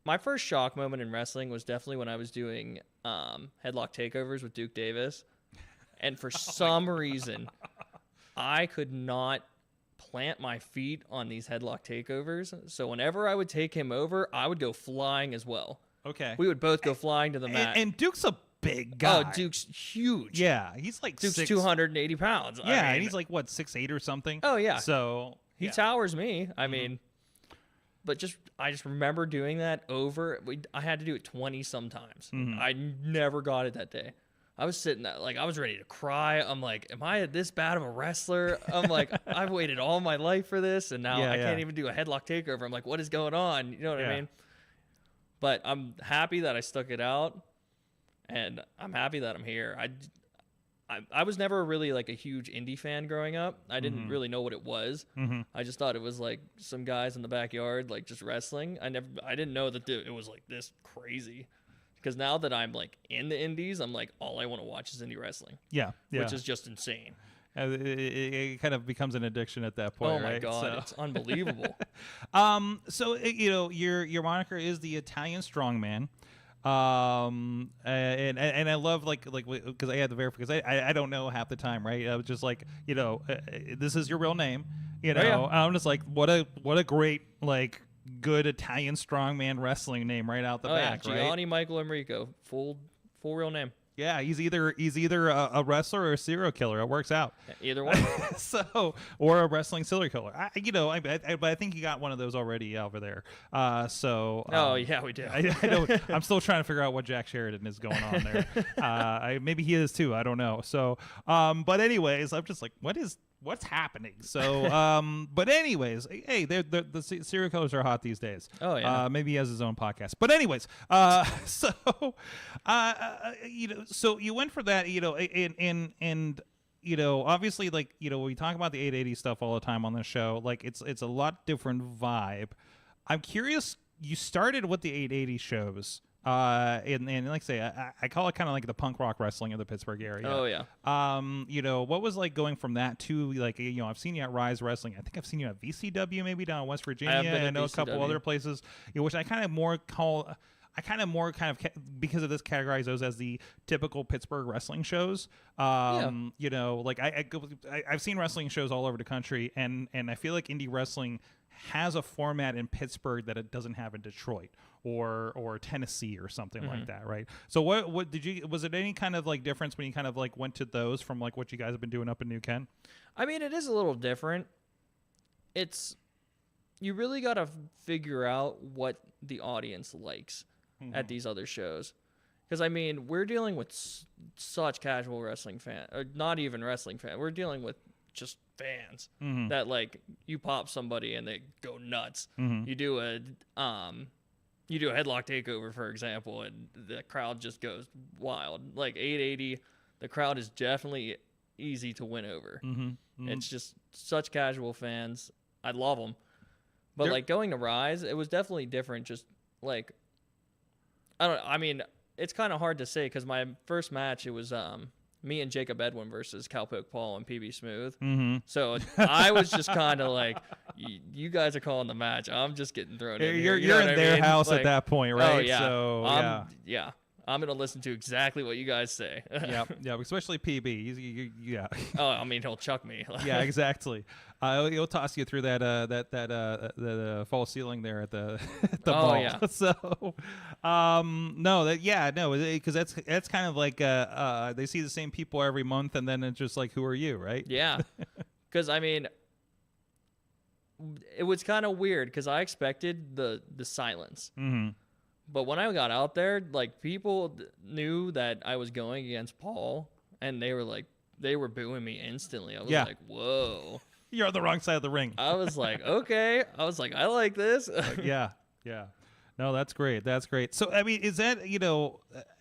my first shock moment in wrestling was definitely when I was doing headlock takeovers with Duke Davis. And for some reason, I could not plant my feet on these headlock takeovers. So whenever I would take him over, I would go flying as well.
Okay.
We would both go flying to the mat.
And Duke's a big guy.
Oh, Duke's huge.
Yeah, he's like
Duke's 280 pounds.
Yeah, and he's like, what, 6'8" or something?
Oh, yeah.
So
he towers me. I mean, but I just remember doing that over. I had to do it 20 sometimes. I never got it that day. I was sitting there, like, I was ready to cry. I'm like, am I this bad of a wrestler? I'm like, I've waited all my life for this, and now I can't even do a headlock takeover. I'm like, what is going on? You know what I mean? But I'm happy that I stuck it out, and I'm happy that I'm here. I was never really like a huge indie fan growing up. I didn't really know what it was. I just thought it was like some guys in the backyard like just wrestling. I didn't know that it was like this crazy. Because now that I'm like in the indies, I'm like, all I want to watch is indie wrestling.
Yeah.
Which is just insane.
It kind of becomes an addiction at that point.
Oh my
right?
God, it's unbelievable.
So your moniker is the Italian Strongman. And I love like because I had to verify because I don't know half the time, right? I was just like, this is your real name, I'm just like, what a great like good Italian strongman wrestling name right out the back, right?
Gianni Michael Enricko, full real name.
Yeah, he's either a wrestler or a serial killer. It works out.
Either one.
Or a wrestling serial killer. But I think you got one of those already over there.
Oh yeah, we do.
I'm still trying to figure out what Jack Sheridan is going on there. Maybe he is too. I don't know. So, but anyways, I'm just like, what's happening? So, but anyways, hey, the serial killers are hot these days.
Oh yeah.
Maybe he has his own podcast. But anyways, so you went for that, and obviously, like, we talk about the 880 stuff all the time on the show. Like, it's a lot different vibe. I'm curious. You started with the 880 shows. And like I say, I call it kind of like the punk rock wrestling of the Pittsburgh area.
Oh yeah.
What was like going from that to like, I've seen you at Rise Wrestling. I think I've seen you at VCW maybe down in West Virginia. I know VCW. A couple other places, which I kind of more because of this categorize those as the typical Pittsburgh wrestling shows. Like I've seen wrestling shows all over the country, and I feel like indie wrestling has a format in Pittsburgh that it doesn't have in Detroit or Tennessee or something like that, right? So what was it any kind of like difference when you kind of like went to those from like what you guys have been doing up in New Ken?
I mean, it is a little different. you really got to figure out what the audience likes at these other shows. Because, I mean, we're dealing with such casual wrestling fans, or not even wrestling fans. We're dealing with just fans that, like, you pop somebody and they go nuts. You do a headlock takeover, for example, and the crowd just goes wild. Like 880, the crowd is definitely easy to win over. It's just such casual fans. I love them. But, like, going to Rise, it was definitely different. Just, like, I mean, it's kind of hard to say because my first match, it was me and Jacob Edwin versus Cowpoke Paul and PB Smooth. So I was just kind of like, you guys are calling the match. I'm just getting thrown in here.
You're in their house
like,
at that point, right?
Oh, yeah.
So,
yeah. I'm going to listen to exactly what you guys say.
yeah, especially PB. Yeah.
Oh, I mean, he'll chuck me.
Yeah, exactly. He'll toss you through that false ceiling there at the ball.
Yeah.
So, because that's kind of like they see the same people every month, and then it's just like, who are you, right?
Yeah, because I mean, it was kind of weird because I expected the silence. But when I got out there, like, people knew that I was going against Paul, and they were booing me instantly. I was like, whoa.
You're on the wrong side of the ring.
I was like, okay. I was like, I like this.
Yeah. No, that's great. That's great. So, I mean, is that,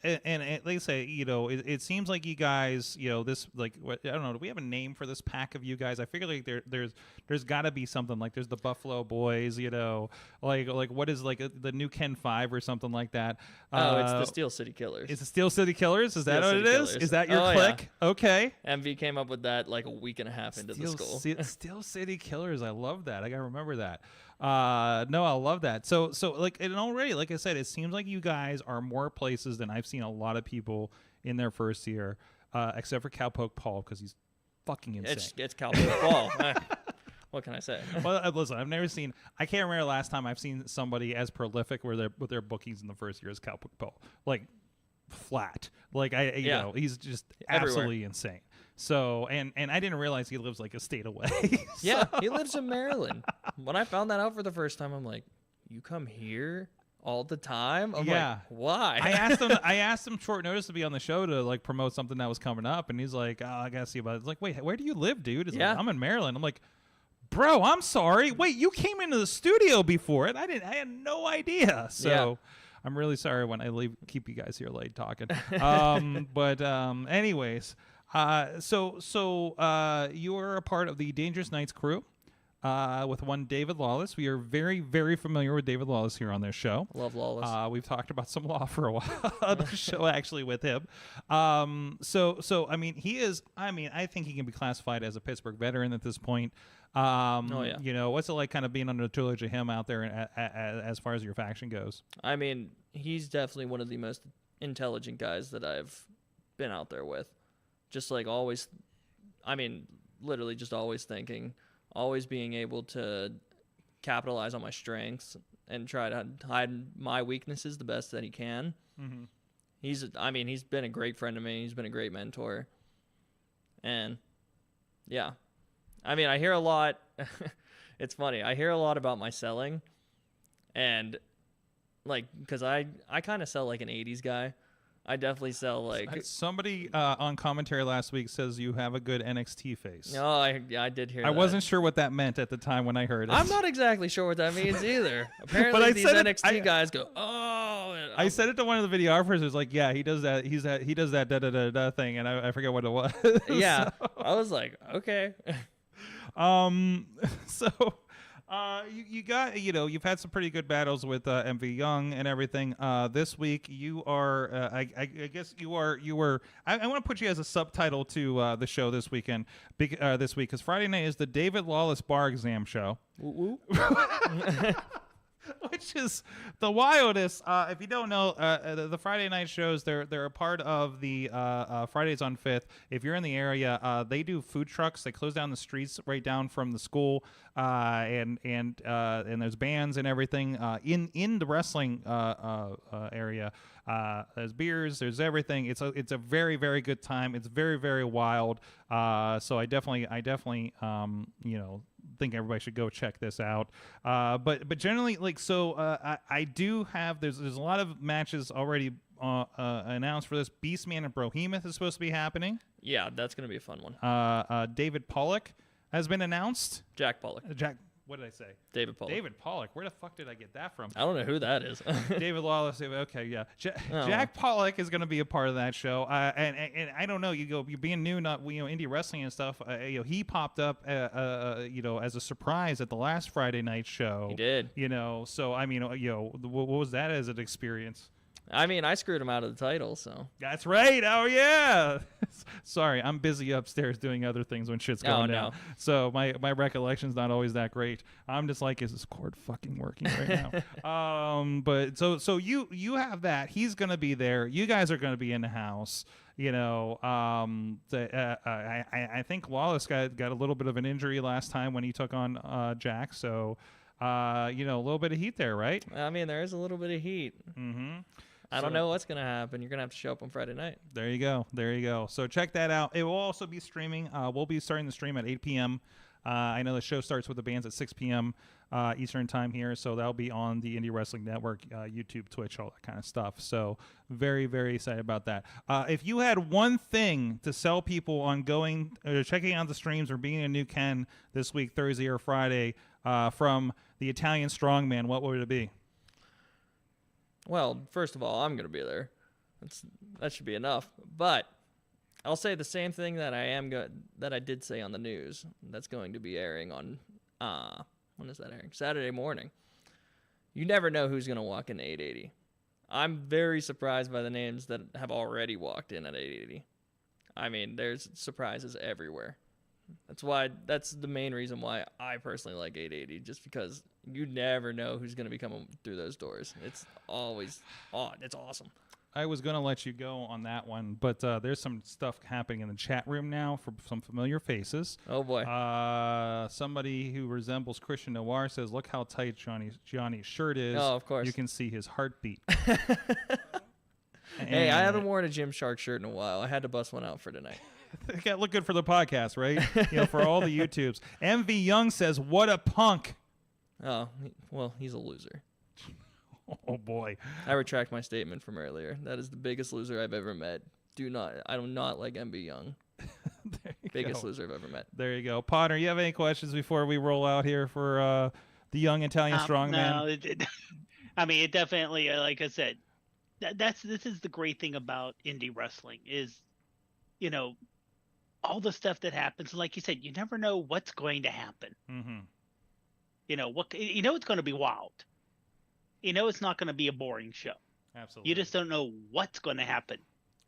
and like I say, it seems like you guys, this, like, what, I don't know, do we have a name for this pack of you guys? I figure like there's got to be something, like there's the Buffalo Boys, like what is like the new Ken 5 or something like that?
It's the Steel City Killers.
It's the Steel City Killers? Is that what it is?
Killers.
Is that your clique?
Yeah.
Okay.
MV came up with that like a week and a half into the school.
Steel City Killers. I love that. I got to remember that. No, I love that. So like, and already, like I said, it seems like you guys are more places than I've seen a lot of people in their first year, except for Cowpoke Paul, because he's fucking insane.
It's Cowpoke Paul. What can I say?
Well, listen, I've never seen. I can't remember the last time I've seen somebody as prolific with their bookings in the first year as Cowpoke Paul. Like, flat. Like, he's just absolutely insane. So, and I didn't realize he lives like a state away.
Yeah, he lives in Maryland. When I found that out for the first time, I'm like, you come here all the time? I'm like, why?
I asked him short notice to be on the show to like promote something that was coming up, and he's like, oh, I gotta see about it. It's like, wait, where do you live, dude? He's like, I'm in Maryland. I'm like, bro, I'm sorry. Wait, you came into the studio before it. I had no idea. So I'm really sorry when I keep you guys here late talking. But anyways, so you're a part of the Dangerous Knights crew. With one David Lawless. We are very, very familiar with David Lawless here on this show.
Love Lawless.
We've talked about some law for a while on the show, actually, with him. So I mean, I think he can be classified as a Pittsburgh veteran at this point. What's it like kind of being under the tutelage of him out there as far as your faction goes?
I mean, he's definitely one of the most intelligent guys that I've been out there with. Just like always, I mean, literally just always thinking, always being able to capitalize on my strengths and try to hide my weaknesses the best that he can. He's been a great friend to me. He's been a great mentor. And yeah, I mean, I hear a lot. It's funny. I hear a lot about my selling, and like, cause I kind of sell like an 80s guy. I definitely sell like
somebody on commentary last week says you have a good NXT face.
No, I did hear that.
I wasn't sure what that meant at the time when I heard it.
I'm not exactly sure what that means either. Apparently, these NXT guys go, oh.
I said it to one of the videographers. It was like, yeah, he does that. He does that da da da da thing, and I forget what it was.
Yeah, so. I was like, okay.
So. You got, you've had some pretty good battles with MV Young and everything. This week you are, I guess you were. I want to put you as a subtitle to the show this weekend. This week, because Friday night is the David Lawless Bar Exam show. Which is the wildest. If you don't know, the Friday night shows, they're a part of the Fridays on 5th. If you're in the area, they do food trucks. They close down the streets right down from the school, and there's bands and everything in the wrestling area. There's beers, there's everything. It's a very, very good time. It's very, very wild. So I definitely think everybody should go check this out. But generally, like, so I do have there's a lot of matches already announced for this. Beastman and Brohemoth is supposed to be happening.
Yeah, that's gonna be a fun one.
David Pollock has been announced.
Jack Pollock.
What did I say?
David Pollock.
David Pollock. Where the fuck did I get that from?
I don't know who that is.
David Lawless. Okay, yeah. Jack Pollock is going to be a part of that show. And I don't know. You're being new, not indie wrestling and stuff. He popped up, as a surprise at the last Friday night show.
He did.
So I mean, what was that as an experience?
I mean, I screwed him out of the title, so.
That's right. Oh, yeah. Sorry, I'm busy upstairs doing other things when shit's going down.
No.
So my recollection's not always that great. I'm just like, is this cord fucking working right now? But so you have that. He's going to be there. You guys are going to be in the house. I think Lawless got a little bit of an injury last time when he took on Jack. So, a little bit of heat there, right?
I mean, there is a little bit of heat. Mm-hmm. I don't know what's going to happen. You're going to have to show up on Friday night.
There you go. So check that out. It will also be streaming. We'll be starting the stream at 8 p.m. I know the show starts with the bands at 6 p.m. Eastern time here, so that'll be on the Indie Wrestling Network, YouTube, Twitch, all that kind of stuff. So very, very excited about that. If you had one thing to sell people on checking out the streams or being a new Ken this week, Thursday or Friday, from the Italian Strongman, what would it be?
Well, first of all, I'm going to be there. That should be enough. But I'll say the same thing that I did say on the news. That's going to be airing on when is that airing? Saturday morning. You never know who's going to walk in 880. I'm very surprised by the names that have already walked in at 880. I mean, there's surprises everywhere. That's the main reason why I personally like 880, just because you never know who's going to be coming through those doors. It's always it's awesome.
I was going to let you go on that one, but there's some stuff happening in the chat room now for some familiar faces.
Oh, boy.
Somebody who resembles Christian Noir says, look how tight Gianni's shirt is.
Oh, of course.
You can see his heartbeat.
Hey, I haven't worn a Gymshark shirt in a while. I had to bust one out for tonight.
It got to look good for the podcast, right? For all the YouTubes. MV Young says, what a punk.
Oh, well, he's a loser.
Oh, boy.
I retract my statement from earlier. That is the biggest loser I've ever met. I do not like MV Young. Biggest loser I've ever met.
There you go. Potter, you have any questions before we roll out here for the young Italian strongman?
No, I mean, it definitely, like I said, this is the great thing about indie wrestling is, all the stuff that happens. Like you said, you never know what's going to happen. Mm-hmm. It's going to be wild. It's not going to be a boring show.
Absolutely.
You just don't know what's going to happen.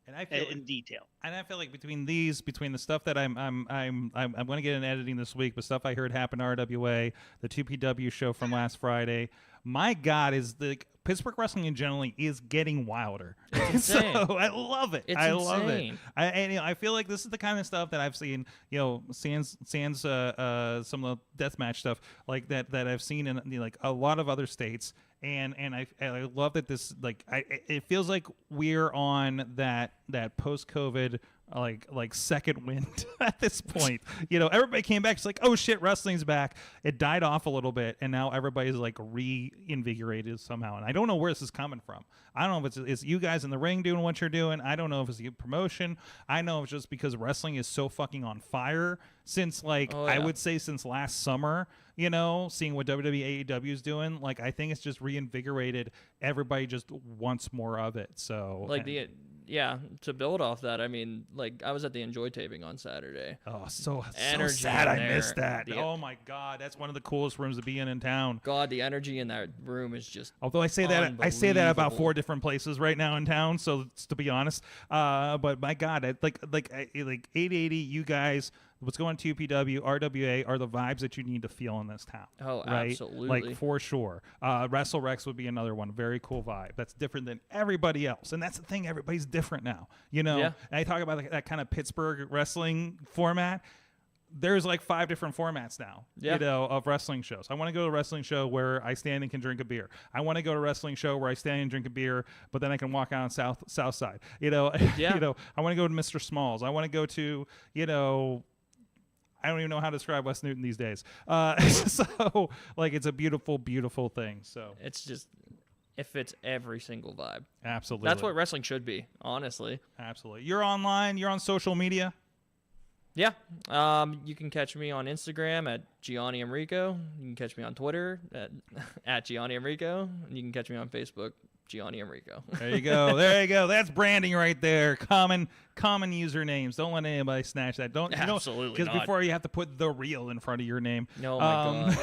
And I feel
in detail.
And I feel like between the stuff that I'm going to get in editing this week, but stuff I heard happen at RWA, the 2PW show from last Friday. My God, is the Pittsburgh wrestling in general is getting wilder.
It's insane.
So I love it.
It's
love
insane.
it. I feel like this is the kind of stuff that I've seen. Sans some of the deathmatch stuff like that I've seen in like a lot of other states. And I love that this it feels like we're on that post-COVID like second wind at this point. Everybody came back. It's like, oh shit, wrestling's back. It died off a little bit, and now everybody's like reinvigorated somehow. And I don't know where this is coming from. I don't know if it's you guys in the ring doing what you're doing. I don't know if it's promotion. I know it's just because wrestling is so fucking on fire since I would say since last summer. Seeing what WWE AEW is doing, I think it's just reinvigorated. Everybody just wants more of it. So
to build off that, I mean, I was at the Enjoy taping on Saturday.
Oh, so
energy
sad I
there.
missed that. Oh my God, that's one of the coolest rooms to be in town.
God, the energy in that room is just
although I say that about 4 different places right now in town. So to be honest, but my God, like 880, you guys. What's going on 2PW, RWA are the vibes that you need to feel in this town.
Oh,
right?
absolutely.
For sure. WrestleRex would be another one. Very cool vibe. That's different than everybody else. And that's the thing. Everybody's different now. Yeah. And I talk about that kind of Pittsburgh wrestling format. There's 5 different formats now, of wrestling shows. I want to go to a wrestling show where I stand and can drink a beer. I want to go to a wrestling show where I stand and drink a beer, but then I can walk out on South Side. I want to go to Mr. Smalls. I want to go to, I don't even know how to describe West Newton these days. So, like, it's a beautiful, beautiful thing. So
It's just, it fits every single vibe.
absolutely.
That's what wrestling should be, honestly.
Absolutely. You're online. You're on social media.
Yeah. You can catch me on Instagram at Gianni Enricko. You can catch me on Twitter at Gianni Enricko. And you can catch me on Facebook, Gianni Enricko.
There you go. There you go. That's branding right there. Common usernames. Don't let anybody snatch that. Don't
Absolutely
because
not.
before you have to put the real in front of your name.
No, my God.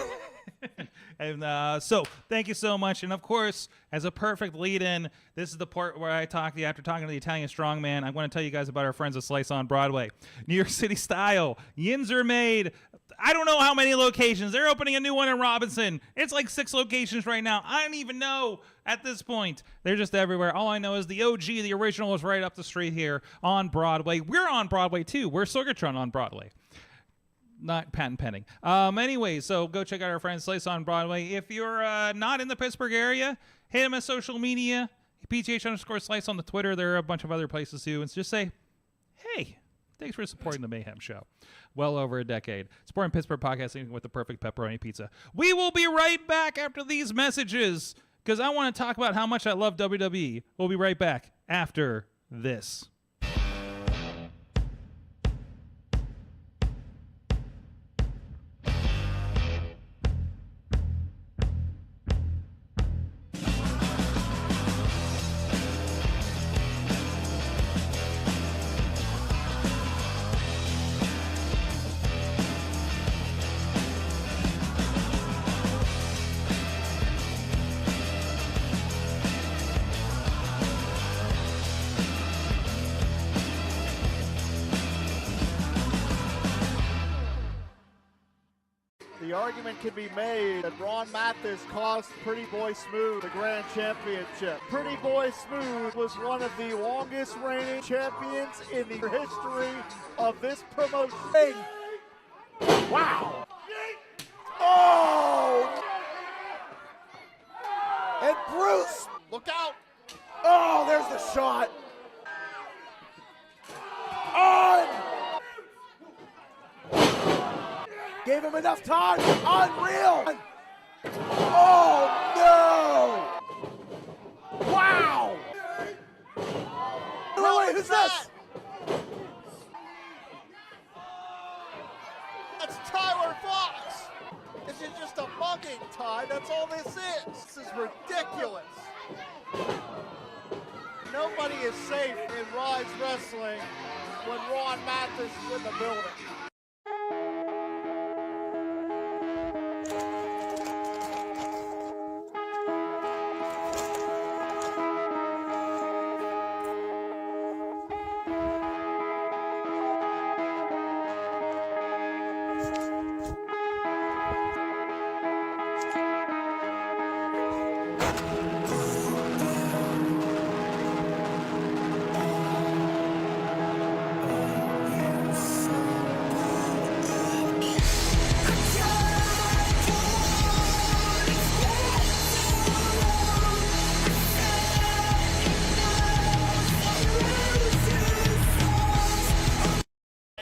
And so thank you so much. And of course, as a perfect lead-in, this is the part where I talk to you after talking to the Italian strongman. I want to tell you guys about our friends at Slice on Broadway. New York City style. Yins are made. I don't know how many locations. They're opening a new one in Robinson. It's like 6 locations right now. I don't even know at this point. They're just everywhere. All I know is the OG, the original, is right up the street here on Broadway. We're on Broadway, too. We're Sorgatron on Broadway. Not patent pending. Anyway, so go check out our friends Slice on Broadway. If you're not in the Pittsburgh area, hit them on social media. PTH_Slice on the Twitter. There are a bunch of other places too. And just say, hey, thanks for supporting the Mayhem Show. Well over a decade. Supporting Pittsburgh podcasting with the perfect pepperoni pizza. We will be right back after these messages because I want to talk about how much I love WWE. We'll be right back after this.
The argument can be made that Ron Mathis cost Pretty Boy Smooth the grand championship. Pretty Boy Smooth was one of the longest reigning champions in the history of this promotion. Wow! Oh! And Bruce, look out! Oh, there's the shot! On! Gave him enough time. Unreal. Oh, no. Wow. Wait, who's this? That's Tyler Fox. This is just a mugging, Ty. That's all this is. This is ridiculous. Nobody is safe in Rise Wrestling when Ron Mathis is in the building.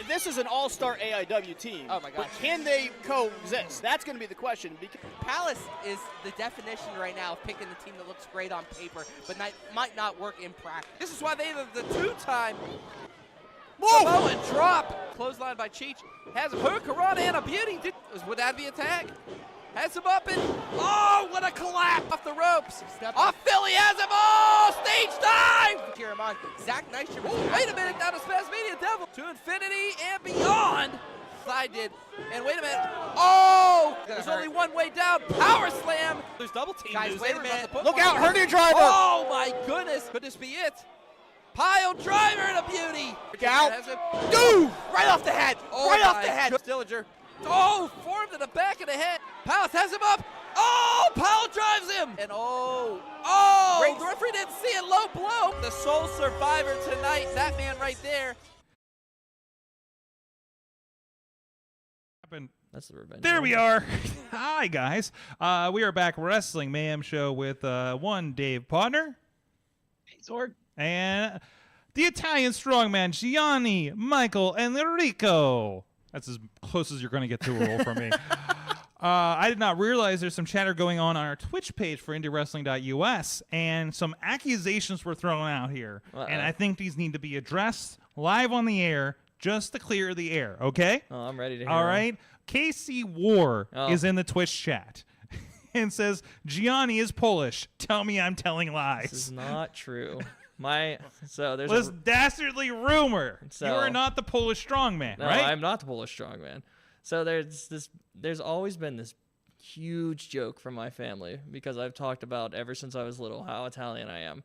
This is an all-star AEW team.
Oh my gosh.
But can they coexist? That's going to be the question.
Palace is the definition right now of picking the team that looks great on paper, but might not work in practice. This is why they have the two-time Samoan drop. Clothesline by Cheech. Has a Hurricanrana and a beauty. Would that be a tag? Has him up and, oh, what a collapse off the ropes. Off Philly has him, oh, stage dive. Cheer him on. Zach Nystrom. Wait a minute, down to Spasmania Devil. To infinity and beyond. Side did. And wait a minute. Oh, there's only one way down. Power slam. There's double team. Guys, wait a minute.
Look out, hernia driver.
Oh, my goodness. Could this be it? Pile driver and a beauty.
Look out.
Dude, right off the head. Oh, right off the head. Stillinger. Oh, formed in the back of the head. Palace has him up. Oh, Powell drives him. And the referee didn't see it. Low blow. The sole survivor tonight, that man right there.
That's the revenge.
There we are. Hi, guys. We are back Wrestling Mayhem Show with one Dave Podner.
Hey, Sorg.
And the Italian strongman, Gianni, Michael, and Enricko. That's as close as you're going to get to a roll from me. I did not realize there's some chatter going on our Twitch page for IndyWrestling.us, and some accusations were thrown out here. And I think these need to be addressed live on the air just to clear the air, okay?
Oh, I'm ready to hear
All
them.
right? Casey War is in the Twitch chat and says, Gianni is Polish. Tell me I'm telling lies.
This is not true. There's
This dastardly rumor.
So-
You are not the Polish strongman,
No,
right?
I'm not the Polish strongman. So there's always been this huge joke from my family, because I've talked about ever since I was little how Italian I am.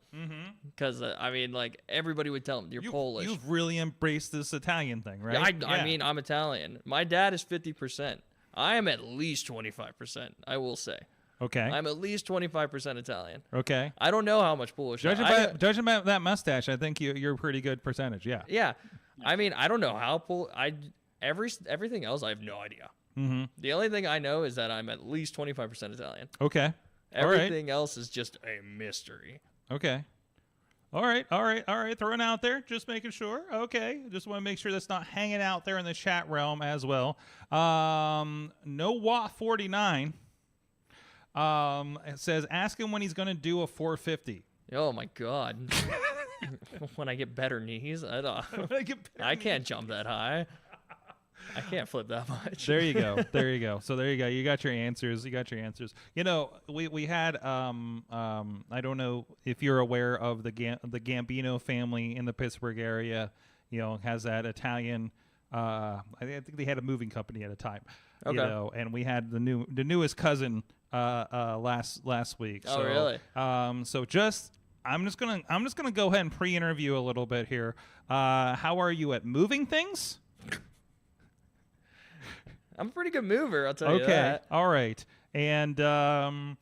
Because I mean, like, everybody would tell them you're Polish.
You've really embraced this Italian thing, right?
I mean, I'm Italian. My dad is 50%. I am at least 25%. I will say.
Okay.
I'm at least 25% Italian.
Okay.
I don't know how much Polish.
Judging by that mustache, I think you're a pretty good percentage. Yeah.
Yeah. I mean, I don't know how everything else, I have no idea.
Mm-hmm.
The only thing I know is that I'm at least 25% Italian.
Okay.
Everything else is just a mystery.
Okay. All right. Throwing out there, just making sure. Okay. Just want to make sure that's not hanging out there in the chat realm as well. No Watt 49. It says, ask him when he's going to do a 450.
Oh my God. When I get better knees, I can't jump that high. I can't flip that much.
There you go. So there you go. You got your answers. You know, we had I don't know if you're aware of the Gambino family in the Pittsburgh area. You know, has that Italian. I think they had a moving company at a time.
Okay.
You know, and we had the newest cousin last week.
Oh,
so,
really?
So I'm just gonna go ahead and pre-interview a little bit here. How are you at moving things?
I'm a pretty good mover, I'll tell you that.
All right. And do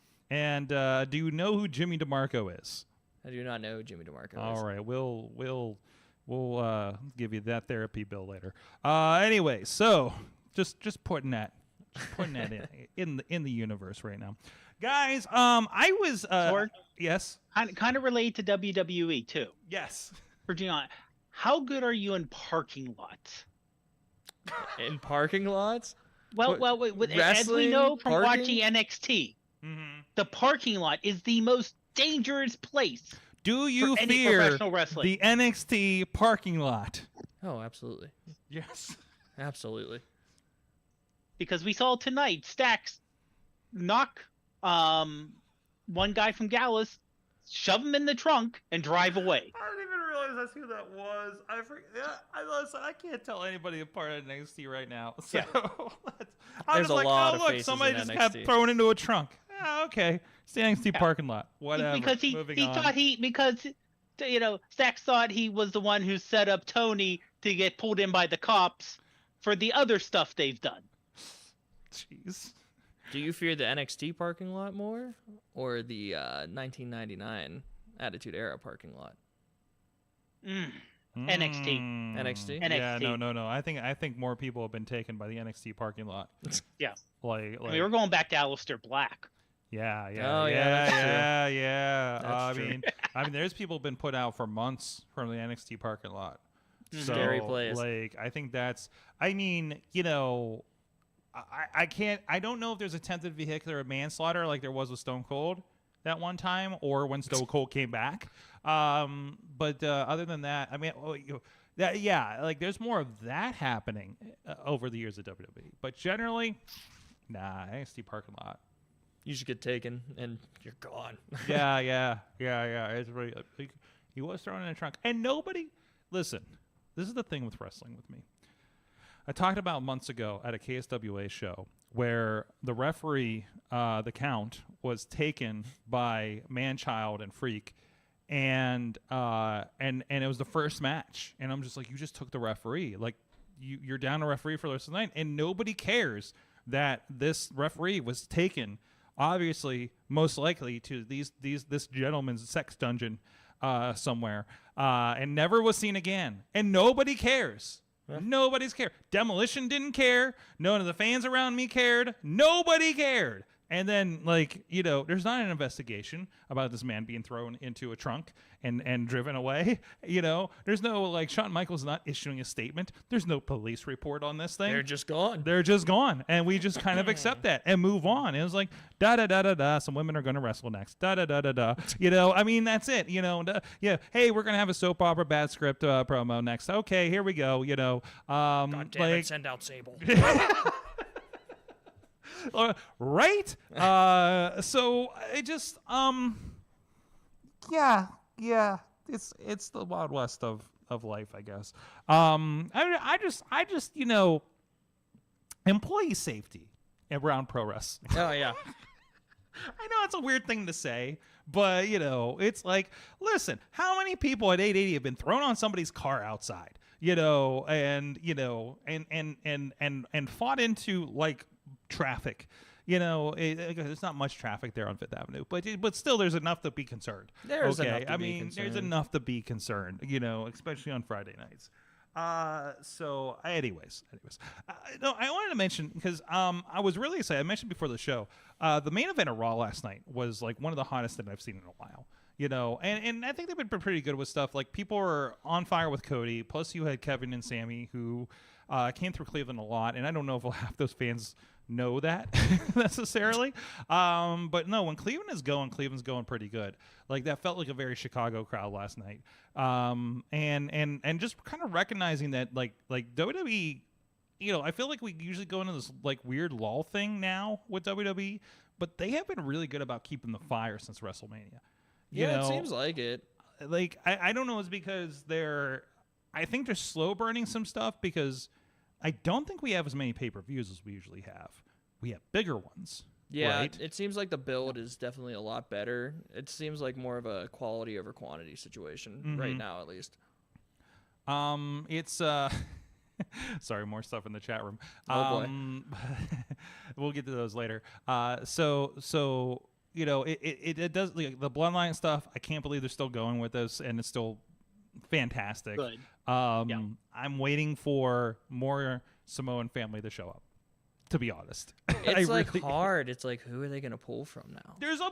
you know who Jimmy DeMarco is?
I do not know who Jimmy DeMarco is.
All right. We'll give you that therapy bill later. Anyway, so just putting that in the universe right now. Guys, I was
Sorg?
Yes.
Kind of related to WWE too.
Yes.
For Gianni, how good are you in parking lots?
In parking lots?
Well, as we know from
parking?
watching NXT, the parking lot is the most dangerous place.
Do you
for any
fear
professional wrestling.
the NXT parking lot?
Oh, absolutely.
Yes.
Absolutely.
Because we saw tonight Stax knock one guy from Gallus, shove him in the trunk, and drive away.
I didn't even realize that's who that was. I can't tell anybody apart at NXT right now. So I'm
There's
just
a
like,
lot
oh
of
look,
faces
somebody
in
just
NXT.
got thrown into a trunk. Oh, okay, it's the NXT parking lot. Whatever.
Because he
Moving on.
thought Stax thought he was the one who set up Tony to get pulled in by the cops for the other stuff they've done.
Jeez.
Do you fear the NXT parking lot more, or the 1999 Attitude Era parking lot?
NXT.
NXT?
Yeah,
NXT.
no. I think more people have been taken by the NXT parking lot.
Yeah.
Like
I mean, we're going back to Aleister Black.
Yeah.
Oh, yeah,
I
true.
mean, there's people been put out for months from the NXT parking lot. So,
Scary place.
Like, I think that's. I mean, you know, I can't. I don't know if there's attempted vehicular manslaughter like there was with Stone Cold that one time, or when Stone Cold came back. But other than that, I mean, like there's more of that happening over the years of WWE. But generally, nah, NXT parking lot.
You just get taken and you're gone.
Yeah. It's really like, he was thrown in a trunk, and nobody. Listen, this is the thing with wrestling with me. I talked about months ago at a KSWA show where the referee, the count, was taken by Man-Child and Freak, and it was the first match, and I'm just like, you just took the referee, like you're down a referee for the rest of the night, and nobody cares that this referee was taken, obviously, most likely to this gentleman's sex dungeon somewhere, and never was seen again, and nobody cares. Nobody's cared. Demolition didn't care. None of the fans around me cared. Nobody cared. And then, like, you know, there's not an investigation about this man being thrown into a trunk and driven away. You know, there's no, like, Shawn Michaels not issuing a statement. There's no police report on this thing.
They're just gone.
They're just gone. And we just kind of accept that and move on. It was like, da-da-da-da-da, some women are going to wrestle next. Da-da-da-da-da. You know, I mean, that's it. You know, yeah, hey, we're going to have a soap opera bad script promo next. Okay, here we go, you know.
God damn it, send out Sable.
Right? So it just yeah, it's the Wild West of life, I guess. I just you know, employee safety around pro wrestling.
Oh yeah.
I know it's a weird thing to say, but you know, it's like, listen, how many people at 880 have been thrown on somebody's car outside, you know, and fought into like traffic, you know, there's not much traffic there on Fifth Avenue, but still there's enough to be concerned.
There's
okay,
enough to
I
be
mean,
concerned.
there's enough to be concerned, you know, especially on Friday nights. So anyways, no, I wanted to mention because I was really excited. I mentioned before the show, the main event of Raw last night was like one of the hottest that I've seen in a while. You know, and I think they've been pretty good with stuff. Like, people are on fire with Cody. Plus, you had Kevin and Sammy, who came through Cleveland a lot. And I don't know if half those fans know that necessarily. But no, when Cleveland is going, Cleveland's going pretty good. Like, that felt like a very Chicago crowd last night. And just kind of recognizing that, like WWE, you know, I feel like we usually go into this like weird lull thing now with WWE, but they have been really good about keeping the fire since WrestleMania. You
Yeah,
know,
it seems like it.
like I don't know, it's because I think they're slow burning some stuff, because I don't think we have as many pay-per-views as we usually have. We have bigger ones.
Yeah,
right?
it seems like the build is definitely a lot better. It seems like more of a quality over quantity situation right now, at least.
It's sorry, more stuff in the chat room.
Oh boy.
We'll get to those later. So you know, it does, like, the Bloodline stuff. I can't believe they're still going with this, and it's still fantastic.
Good.
I'm waiting for more Samoan family to show up, to be honest.
It's like hard. It's like, who are they going to pull from now?
There's a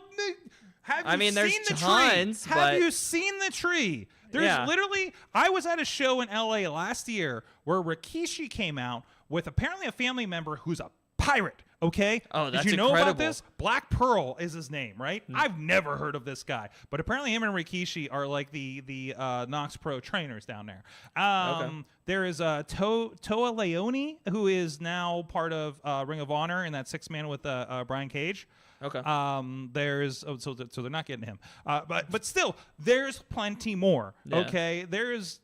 have
I
you
mean, there's
seen the
tons,
tree? Have
but-
you seen the tree? There's
Yeah.
literally, I was at a show in LA last year where Rikishi came out with apparently a family member who's a pirate. Okay.
Oh, that's
Did you know about
incredible.
this? Black Pearl is his name, right? I've never heard of this guy, but apparently him and Rikishi are like the Nox Pro trainers down there.
Okay.
There is Toa Leone, who is now part of Ring of Honor in that 6-man with Brian Cage.
Okay.
There's so they're not getting him, but still there's plenty more.
Yeah.
Okay, there's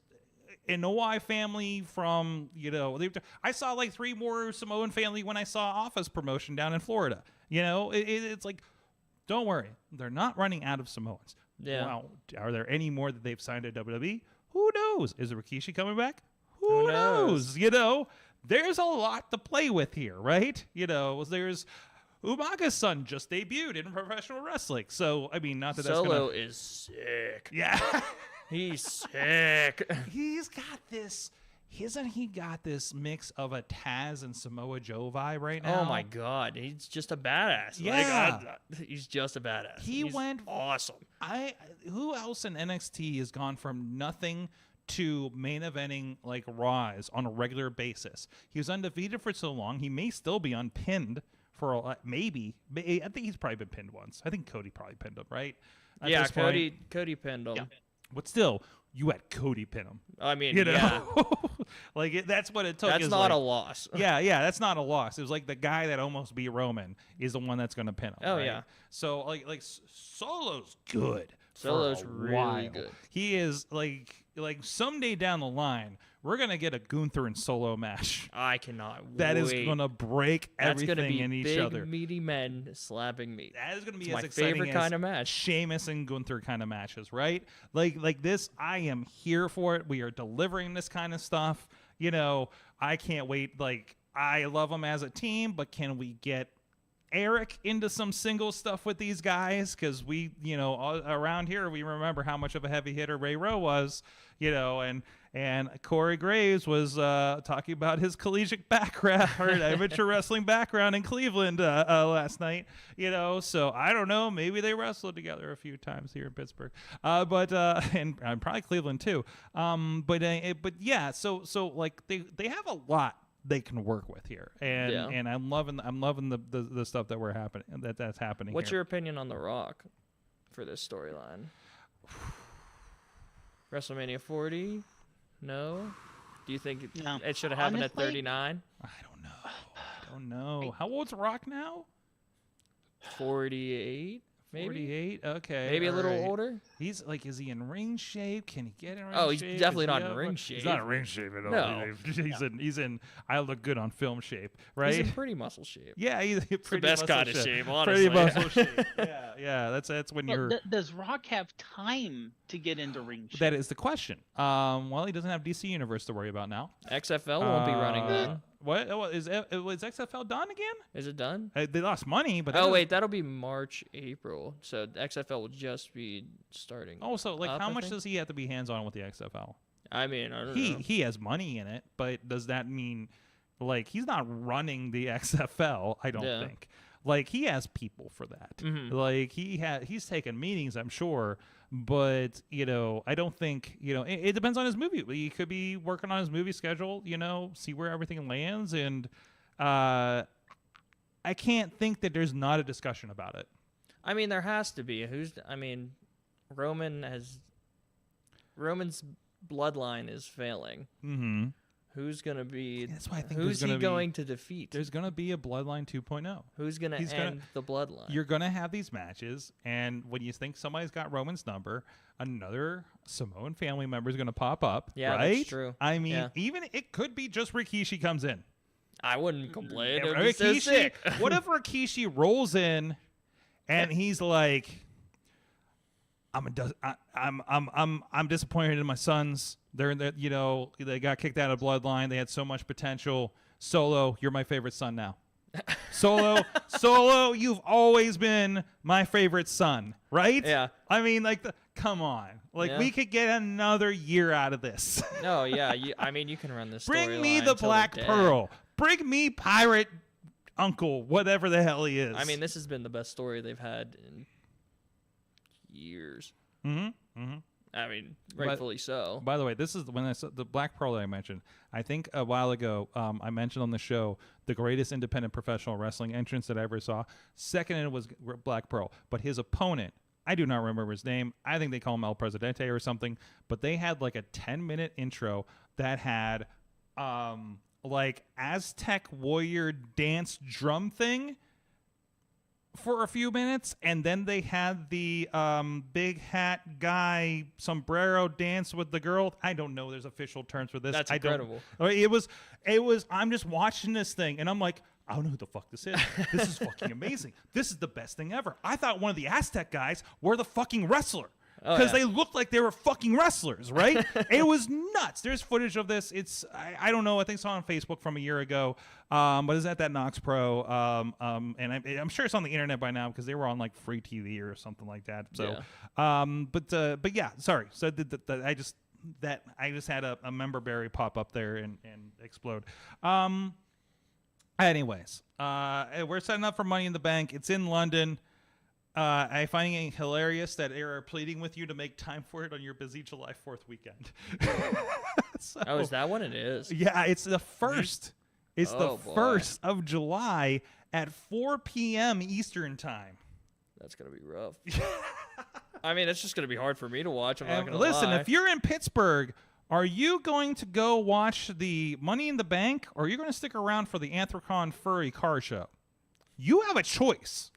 an OI family from, you know, I saw like 3 more Samoan family when I saw Office promotion down in Florida. You know, it's like, don't worry, they're not running out of Samoans.
Yeah.
Well, are there any more that they've signed at WWE? Who knows? Is Rikishi coming back?
Who
Who
knows?
knows? You know, there's a lot to play with here, right? You know, there's Umaga's son just debuted in professional wrestling. So, I mean, not that
Solo
that's
is sick.
yeah.
He's sick.
He's got this. Hasn't he got this mix of a Taz and Samoa Joe vibe right now?
Oh my god, he's just a badass.
Yeah.
He's just a badass.
He's
went awesome.
Who else in NXT has gone from nothing to main eventing like Raws on a regular basis? He was undefeated for so long. He may still be unpinned for maybe. I think he's probably been pinned once. I think Cody probably pinned him, right? At
Yeah,
this point.
Cody pinned him.
Yeah.
But still, you had Cody pin him.
I mean,
You know,
yeah,
like that's what it took.
that's
is
not
like,
a loss.
yeah, that's not a loss. It was like the guy that almost beat Roman is the one that's going to pin him.
Oh,
right?
yeah.
So like Solo's good.
Solo's
for a
really
while.
good.
He is like someday down the line, we're gonna get a Gunther and Solo match.
I cannot
That
wait.
is gonna break
That's
everything
gonna be
in each
big,
other.
meaty men slapping meat.
That is gonna be
It's
as
my
exciting
favorite
as
kind of match.
Sheamus and Gunther kind of matches, right? Like this, I am here for it. We are delivering this kind of stuff. You know, I can't wait. Like, I love them as a team, but can we get Eric into some single stuff with these guys because we, all around here, we remember how much of a heavy hitter Ray Rowe was, and Corey Graves was talking about his collegiate background or amateur wrestling background in Cleveland last night, so I don't know, maybe they wrestled together a few times here in Pittsburgh, but and probably Cleveland too, but yeah, so like they have a lot they can work with here, and I'm loving the stuff that's happening.
What's
here.
your opinion on The Rock for this storyline? WrestleMania 40? No. Do you think it should have happened at 39?
I don't know. How old's Rock now?
48. Maybe
48. Okay.
Maybe a little older.
He's like, is he in ring shape? Can he get in ring shape?
Oh, he's definitely not in ring shape.
He's not in ring shape at all.
No.
He's in I look good on film shape, right?
He's in pretty muscle shape.
Yeah, he's pretty
the best
muscle
kind of shape, honestly.
Pretty muscle shape. Yeah. That's when you're.
Does Rock have time to get into ring shape?
That is the question. Well, he doesn't have DC Universe to worry about now.
XFL won't be running then.
What is XFL done again?
Is it done?
They lost money, but
wait, that'll be March, April. So XFL will just be starting.
Oh, so like,
up,
how
I
much
think?
does he have to be hands-on with the XFL?
I mean, I don't know.
He has money in it, but does that mean like he's not running the XFL? I don't think. Like, he has people for that.
Mm-hmm.
Like, he's taken meetings, I'm sure, but I don't think it depends on his movie. He could be working on his movie schedule, see where everything lands, and I can't think that there's not a discussion about it.
I mean, there has to be. Roman's bloodline is failing.
Mm-hmm.
Who's going to be...
That's why I think
who's he going to defeat?
There's going to be a Bloodline 2.0.
Who's going to end the bloodline?
You're going to have these matches, and when you think somebody's got Roman's number, another Samoan family member is going to pop up,
yeah,
right?
That's true.
I mean, even it could be just Rikishi comes in.
I wouldn't complain.
And
It would be so sick.
What if Rikishi rolls in, and he's like, I'm disappointed in my sons. They got kicked out of Bloodline. They had so much potential. Solo, you're my favorite son now. Solo, you've always been my favorite son, right?
Yeah.
I mean, come on. We could get another year out of this.
No, yeah. You can run this.
Bring me the Black Pearl. Bring me Pirate Uncle, whatever the hell he is.
I mean, this has been the best story they've had in years.
Mm-hmm. Mm-hmm.
I mean, rightfully so.
By the way, this is when I said the Black Pearl that I mentioned. I think a while ago, I mentioned on the show the greatest independent professional wrestling entrance that I ever saw. Second in it was Black Pearl, but his opponent, I do not remember his name. I think they call him El Presidente or something. But they had like a 10-minute intro that had like Aztec warrior dance drum thing for a few minutes, and then they had the big hat guy sombrero dance with the girl. I don't know. There's official terms for this.
That's incredible.
It was. I'm just watching this thing, and I'm like, I don't know who the fuck this is. This is fucking amazing. This is the best thing ever. I thought one of the Aztec guys were the fucking wrestler. Because they looked like they were fucking wrestlers, right? It was nuts. There's footage of this. It's I don't know. I think it's on Facebook from a year ago. But it's at that Knox Pro. And I'm sure it's on the internet by now because they were on like free TV or something like that. So, but yeah. Sorry. So I just had a member berry pop up there and explode. Anyways, we're setting up for Money in the Bank. It's in London. I find it hilarious that they are pleading with you to make time for it on your busy July 4th weekend.
So, is that when it is?
Yeah, it's the first. It's the
boy.
1st of July at 4 p.m. Eastern time.
That's going to be rough. I mean, it's just going to be hard for me to watch. I'm not going to
listen,
lie.
if you're in Pittsburgh, are you going to go watch the Money in the Bank, or are you going to stick around for the Anthrocon Furry Car Show? You have a choice.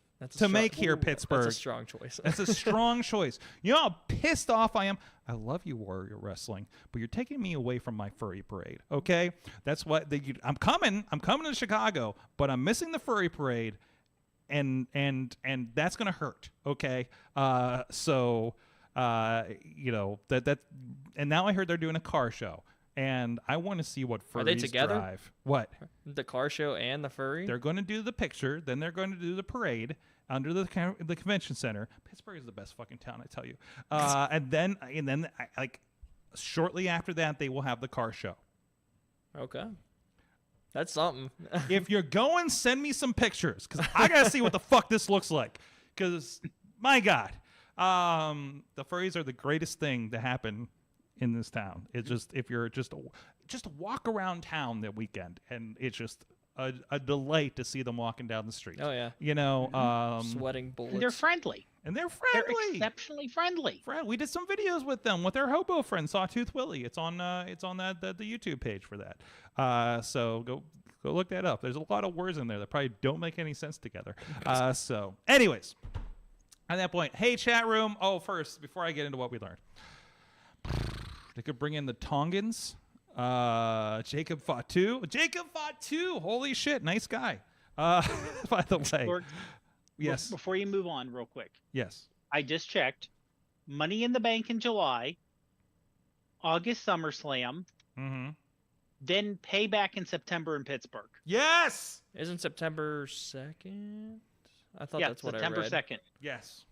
Make here, Pittsburgh.
That's a strong choice.
That's a strong choice. You know how pissed off I am? I love you, Warrior Wrestling, but you're taking me away from my furry parade, okay? That's what I'm coming. I'm coming to Chicago, but I'm missing the furry parade, and that's gonna hurt, okay? And now I heard they're doing a car show. and I want to see what furries
Are they together?
drive. What?
The car show and the furry?
They're going to do the picture, then they're going to do the parade under the convention center. Pittsburgh is the best fucking town, I tell you. And then like shortly after that, they will have the car show.
Okay. That's something.
If you're going, send me some pictures, because I got to see what the fuck this looks like. Because, my God, the furries are the greatest thing to happen in this town. It's just, if you're just walk around town that weekend, and it's just a delight to see them walking down the street.
Oh, yeah.
You know,
Sweating bullets.
And they're friendly.
and they're
They're
friendly.
exceptionally friendly.
We did some videos with them, with their hobo friend Sawtooth Willie. It's on the YouTube page for that. So go look that up. There's a lot of words in there that probably don't make any sense together. So anyways, at that point, hey chat room. Oh, first, before I get into what we learned, they could bring in the Tongans. Jacob Fatu. Holy shit, nice guy. By the way. Yes.
Before you move on real quick.
Yes.
I just checked. Money in the Bank in July. August SummerSlam.
Mm-hmm.
Then Payback in September in Pittsburgh.
Yes.
Isn't September 2nd? I thought
Yeah,
that's what
September
I read.
2nd.
Yes.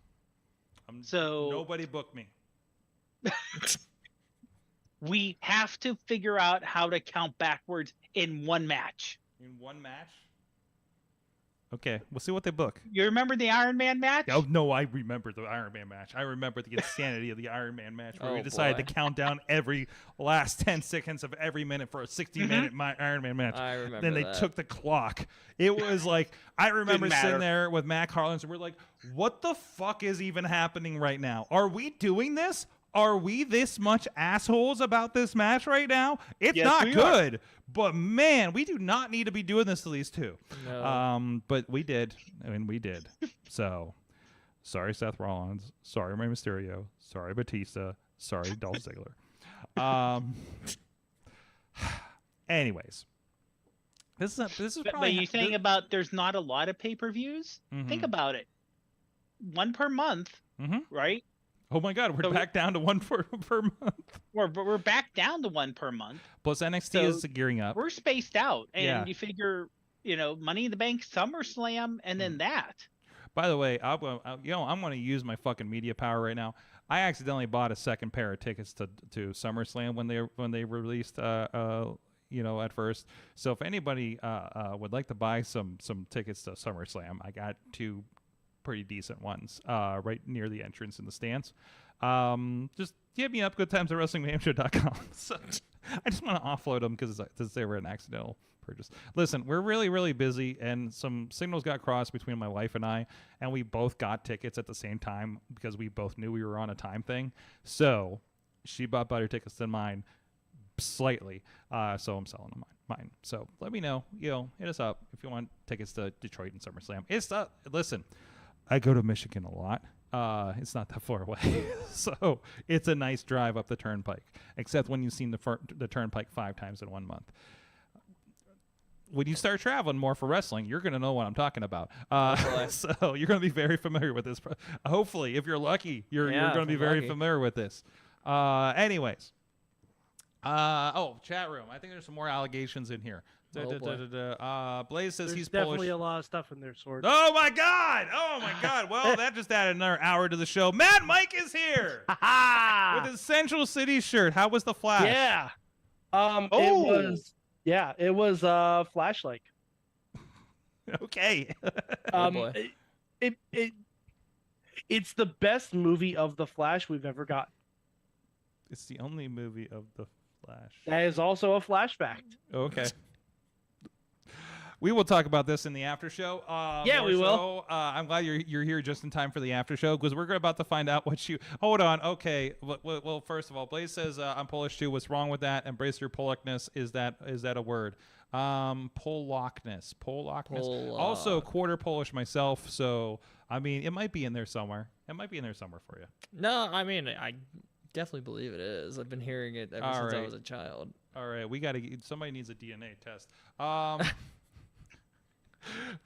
So
nobody booked me.
we have to figure out how to count backwards in one match.
In one match? Okay, we'll see what they book.
You remember the Iron Man match?
Oh, no, I remember the Iron Man match. I remember the insanity of the Iron Man match where we decided to count down every last 10 seconds of every minute for a 60-minute Iron Man match.
I remember
Then they
that.
took the clock. It was like, I remember
Didn't
sitting
matter.
there with Matt Carlins, and we're like, what the fuck is even happening right now? Are we doing this? Are we this much assholes about this match right now? It's
Yes,
not
we
good. But, man, we do not need to be doing this to these two.
No.
But we did. I mean, we did. So, sorry, Seth Rollins. Sorry, Rey Mysterio. Sorry, Batista. Sorry, Dolph Ziggler. Anyways. This is
But
probably...
you're saying about there's not a lot of pay-per-views? Think about it. One per month, right?
Oh, my God. We're back down to one per month.
We're back down to one per month.
Plus, NXT
So
is gearing up.
We're spaced out. And
Yeah.
you figure, Money in the Bank, SummerSlam, and then that.
By the way, I'm going to use my fucking media power right now. I accidentally bought a second pair of tickets to SummerSlam when they released at first. So if anybody would like to buy some tickets to SummerSlam, I got two pretty decent ones right near the entrance in the stands. Just hit me up, goodtimes@wrestlingmayhemshow.com. So I just want to offload them because they were an accidental purchase. Listen, we're really, really busy, and some signals got crossed between my wife and I, and we both got tickets at the same time because we both knew we were on a time thing. So she bought better tickets than mine slightly, so I'm selling them mine. So let me know, hit us up if you want tickets to Detroit and SummerSlam. Listen, I go to Michigan a lot. It's not that far away, so it's a nice drive up the turnpike, except when you've seen the turnpike 5 times in 1 month. When you start traveling more for wrestling, you're going to know what I'm talking about. So you're going to be very familiar with this. Hopefully, if you're lucky, you're going to be very familiar with this. Anyways. Chat room. I think there's some more allegations in here. Blaze says he's
definitely
Polish.
a lot of stuff in there, Sword.
Oh my God! Well, that just added another hour to the show. Mad Mike is here with his Central City shirt. How was the Flash?
Yeah. It was Flash-like.
Okay.
Boy.
It's the best movie of the Flash we've ever got.
It's the only movie of the Flash.
That is also a Flash fact.
Okay. We will talk about this in the after show.
We will.
I'm glad you're here just in time for the after show because we're about to find out what you. Hold on. Okay. Well, first of all, Blaze says I'm Polish too. What's wrong with that? Embrace your Pollockness. Is that a word? Pollockness. Also, quarter Polish myself. So I mean, it might be in there somewhere. It might be in there somewhere for you.
No, I mean, I definitely believe it is. I've been hearing it ever since I was a child.
All right. Somebody needs a DNA test.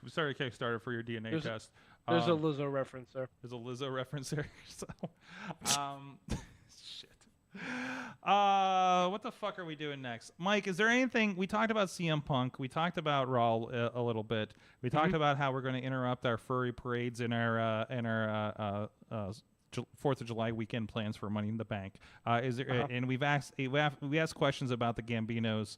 We started a Kickstarter for your DNA test.
There's a Lizzo reference there.
There's a Lizzo reference there. So, shit. What the fuck are we doing next? Mike, is there anything... We talked about CM Punk. We talked about Raw a little bit. We talked about how we're going to interrupt our furry parades in our 4th of July weekend plans for Money in the Bank. Is there? And we asked questions about the Gambinos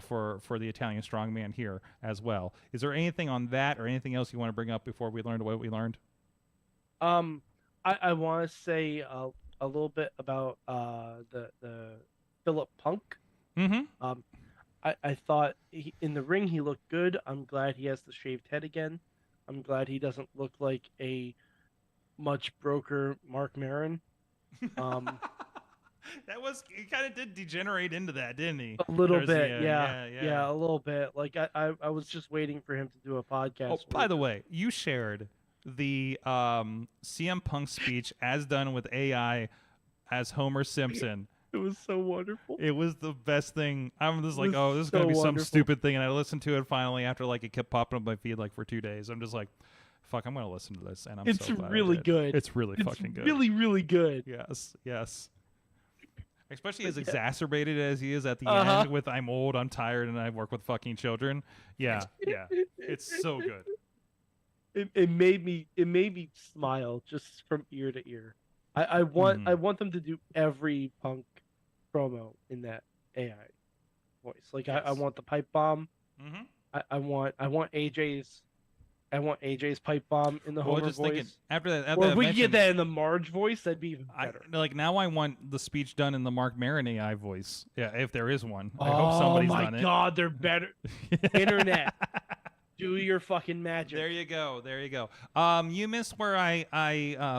for the Italian strongman here as well. Is there anything on that or anything else you want to bring up before we learned what we learned?
I want to say a little bit about the Philip Punk.
Mm-hmm.
I thought in the ring he looked good. I'm glad he has the shaved head again. I'm glad he doesn't look like a much broker Mark Maron.
That was, he kind of did degenerate into that, didn't he?
A little bit, yeah, a little bit. Like I was just waiting for him to do a podcast.
Oh, by the way, you shared the CM Punk speech as done with AI as Homer Simpson.
It was so wonderful.
It was the best thing. I'm just like, oh, this is gonna be some stupid thing, and I listened to it finally after like it kept popping up my feed like for 2 days. I'm just like, fuck, I'm gonna listen to this, and
it's
so glad
really
I did.
good.
It's really fucking good.
Really, really good.
Yes. Especially as exacerbated as he is at the end with "I'm old, I'm tired, and I work with fucking children." Yeah. It's so good.
It made me smile just from ear to ear. I want them to do every Punk promo in that AI voice. Like I want the pipe bomb.
Mm-hmm.
I want AJ's pipe bomb in the Homer voice.
Thinking, after that,
or if we could get that in the Marge voice, that'd be even better.
Now I want the speech done in the Mark Maron AI voice. Yeah, if there is one. I hope somebody's done it.
Oh my God, they're better. Internet. Do your fucking magic.
There you go. You missed where I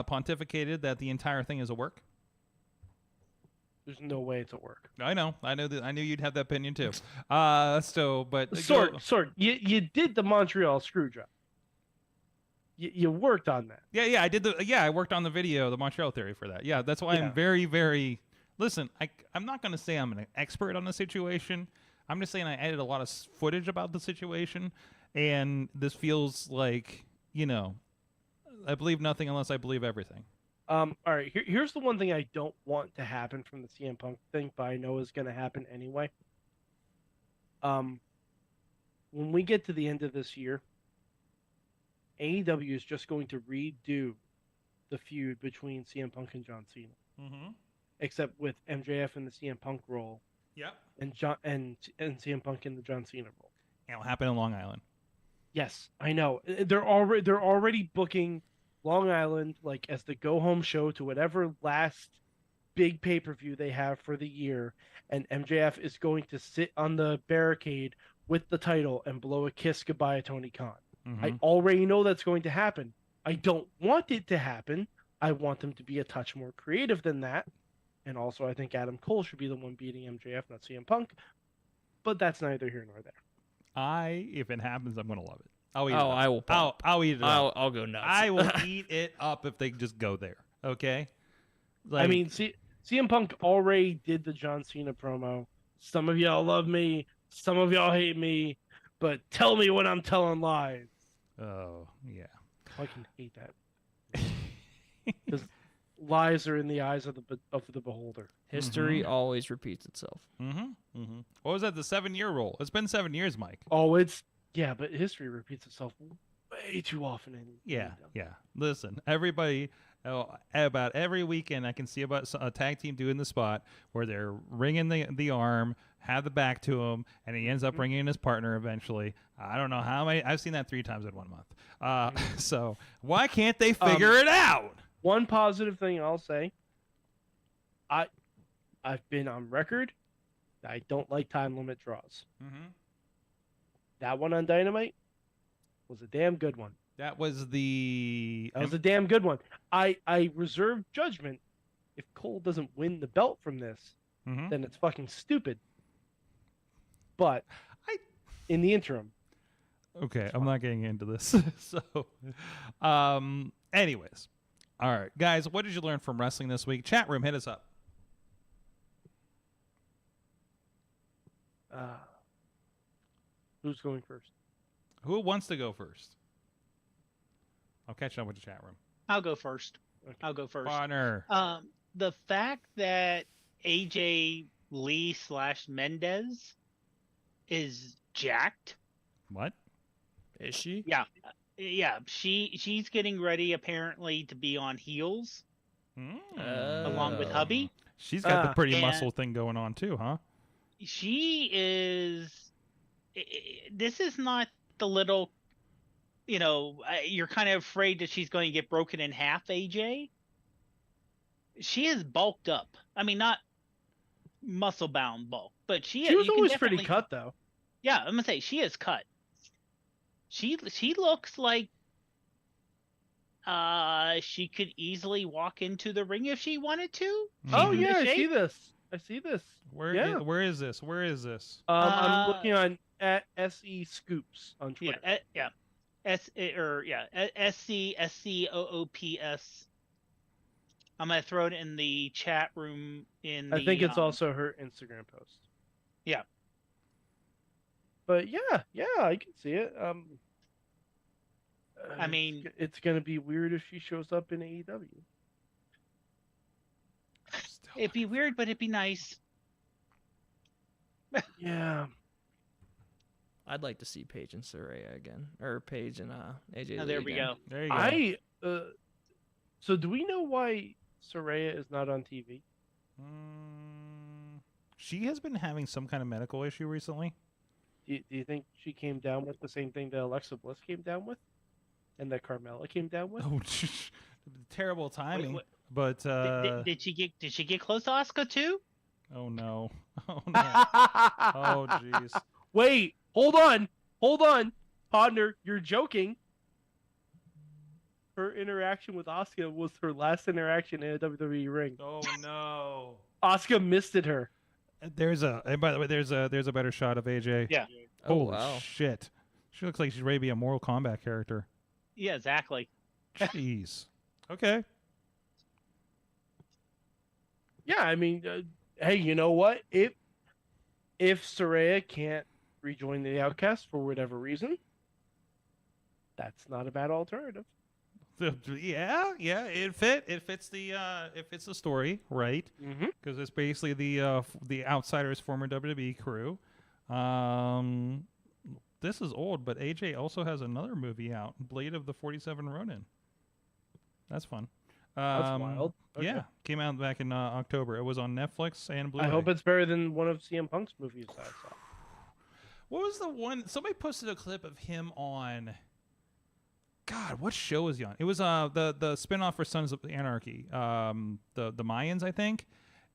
pontificated that the entire thing is a work.
There's no way it's a work.
I know that. I knew you'd have that opinion too.
Sorg, you did the Montreal screw job. You worked on that.
Yeah, I did I worked on the video, the Montreal theory for that. Yeah, that's why I'm very, very. Listen, I'm not going to say I'm an expert on the situation. I'm just saying I added a lot of footage about the situation, and this feels like, I believe nothing unless I believe everything.
All right, here's the one thing I don't want to happen from the CM Punk thing, but I know is going to happen anyway. When we get to the end of this year, AEW is just going to redo the feud between CM Punk and John Cena.
Mm-hmm.
Except with MJF in the CM Punk role.
Yep.
And CM Punk in the John Cena role.
It'll happen in Long Island.
Yes, I know. They're already booking Long Island like as the go home show to whatever last big pay-per-view they have for the year, and MJF is going to sit on the barricade with the title and blow a kiss goodbye to Tony Khan.
Mm-hmm.
I already know that's going to happen. I don't want it to happen. I want them to be a touch more creative than that. And also, I think Adam Cole should be the one beating MJF, not CM Punk. But that's neither here nor there.
If it happens, I'm going to love it. I'll eat it
up.
I will. I'll eat it up.
I'll go nuts.
I will eat it up if they just go there. Okay?
I mean, CM Punk already did the John Cena promo. Some of y'all love me. Some of y'all hate me. But tell me when I'm telling lies.
Oh, yeah.
I can hate that. Because lies are in the eyes of the beholder.
History always repeats itself.
Mm-hmm. Mm-hmm. What was that? The 7-year rule. It's been 7 years, Mike.
Oh, but history repeats itself way too often.
Yeah. Listen, everybody, about every weekend I can see about a tag team doing the spot where they're ringing the arm, have the back to him, and he ends up bringing in his partner eventually. I don't know how many. I've seen that 3 times in 1 month. So why can't they figure it out?
One positive thing I'll say, I've been on record. I don't like time limit draws.
Mm-hmm.
That one on Dynamite was a damn good one.
That was a
damn good one. I reserve judgment. If Cole doesn't win the belt from this, then it's fucking stupid. But in the interim.
Okay, I'm not getting into this. So, anyways. All right, guys, what did you learn from wrestling this week? Chat room, hit us up.
Who's going first?
Who wants to go first? I'll catch up with the chat room.
I'll go first.
Okay.
I'll go first.
Honor.
The fact that AJ Lee/Mendez is jacked.
What?
Is she?
Yeah. Yeah, she's getting ready apparently to be on heels along with hubby.
She's got the pretty
and
muscle thing going on too, huh?
She is. This is not the little, you're kind of afraid that she's going to get broken in half, AJ. She is bulked up. I mean, not muscle bound bulk, but
She was always pretty cut though.
Yeah, I'm gonna say she is cut. She looks like she could easily walk into the ring if she wanted to.
Oh
She's in
yeah,
good
I see
shape.
this. I see this.
Where
Yeah.
where is this? Where is this?
I'm looking on at SE Scoops on Twitter.
SCOOPS. I'm gonna throw it in the chat room.
I think it's also her Instagram post.
Yeah.
But yeah, I can see it.
I mean,
it's gonna be weird if she shows up in AEW.
it'd be weird, but it'd be nice.
Yeah.
I'd like to see Paige and Saraya again, or Paige and AJ.
Oh,
Lee
there we
again.
go.
There you go.
So do we know why Saraya is not on TV?
She has been having some kind of medical issue recently.
Do you think she came down with the same thing that Alexa Bliss came down with, and that Carmella came down with?
Oh, terrible timing.
Wait.
But
Did she get close to Asuka too?
oh no, oh no, oh jeez.
Wait, hold on, partner, you're joking. Her interaction with Asuka was her last interaction in a WWE ring.
Oh no.
Asuka misted her.
And by the way, there's a better shot of AJ.
Yeah.
Oh
Holy
wow.
shit. She looks like she's ready to be a Mortal Kombat character.
Yeah, exactly.
Jeez. Okay.
Yeah, I mean, hey, you know what? If Saraya can't rejoin the Outcast for whatever reason, that's not a bad alternative.
Yeah, it fits the story, right?
Mm-hmm.
Because it's basically the Outsiders' former WWE crew. This is old, but AJ also has another movie out, Blade of the 47 Ronin. That's fun.
That's wild. Okay.
Yeah, came out back in October. It was on Netflix and Blu-ray.
I hope it's better than one of CM Punk's movies that I saw.
What was the one? Somebody posted a clip of him on. God, what show was he on? It was the spinoff for Sons of Anarchy, the Mayans, I think.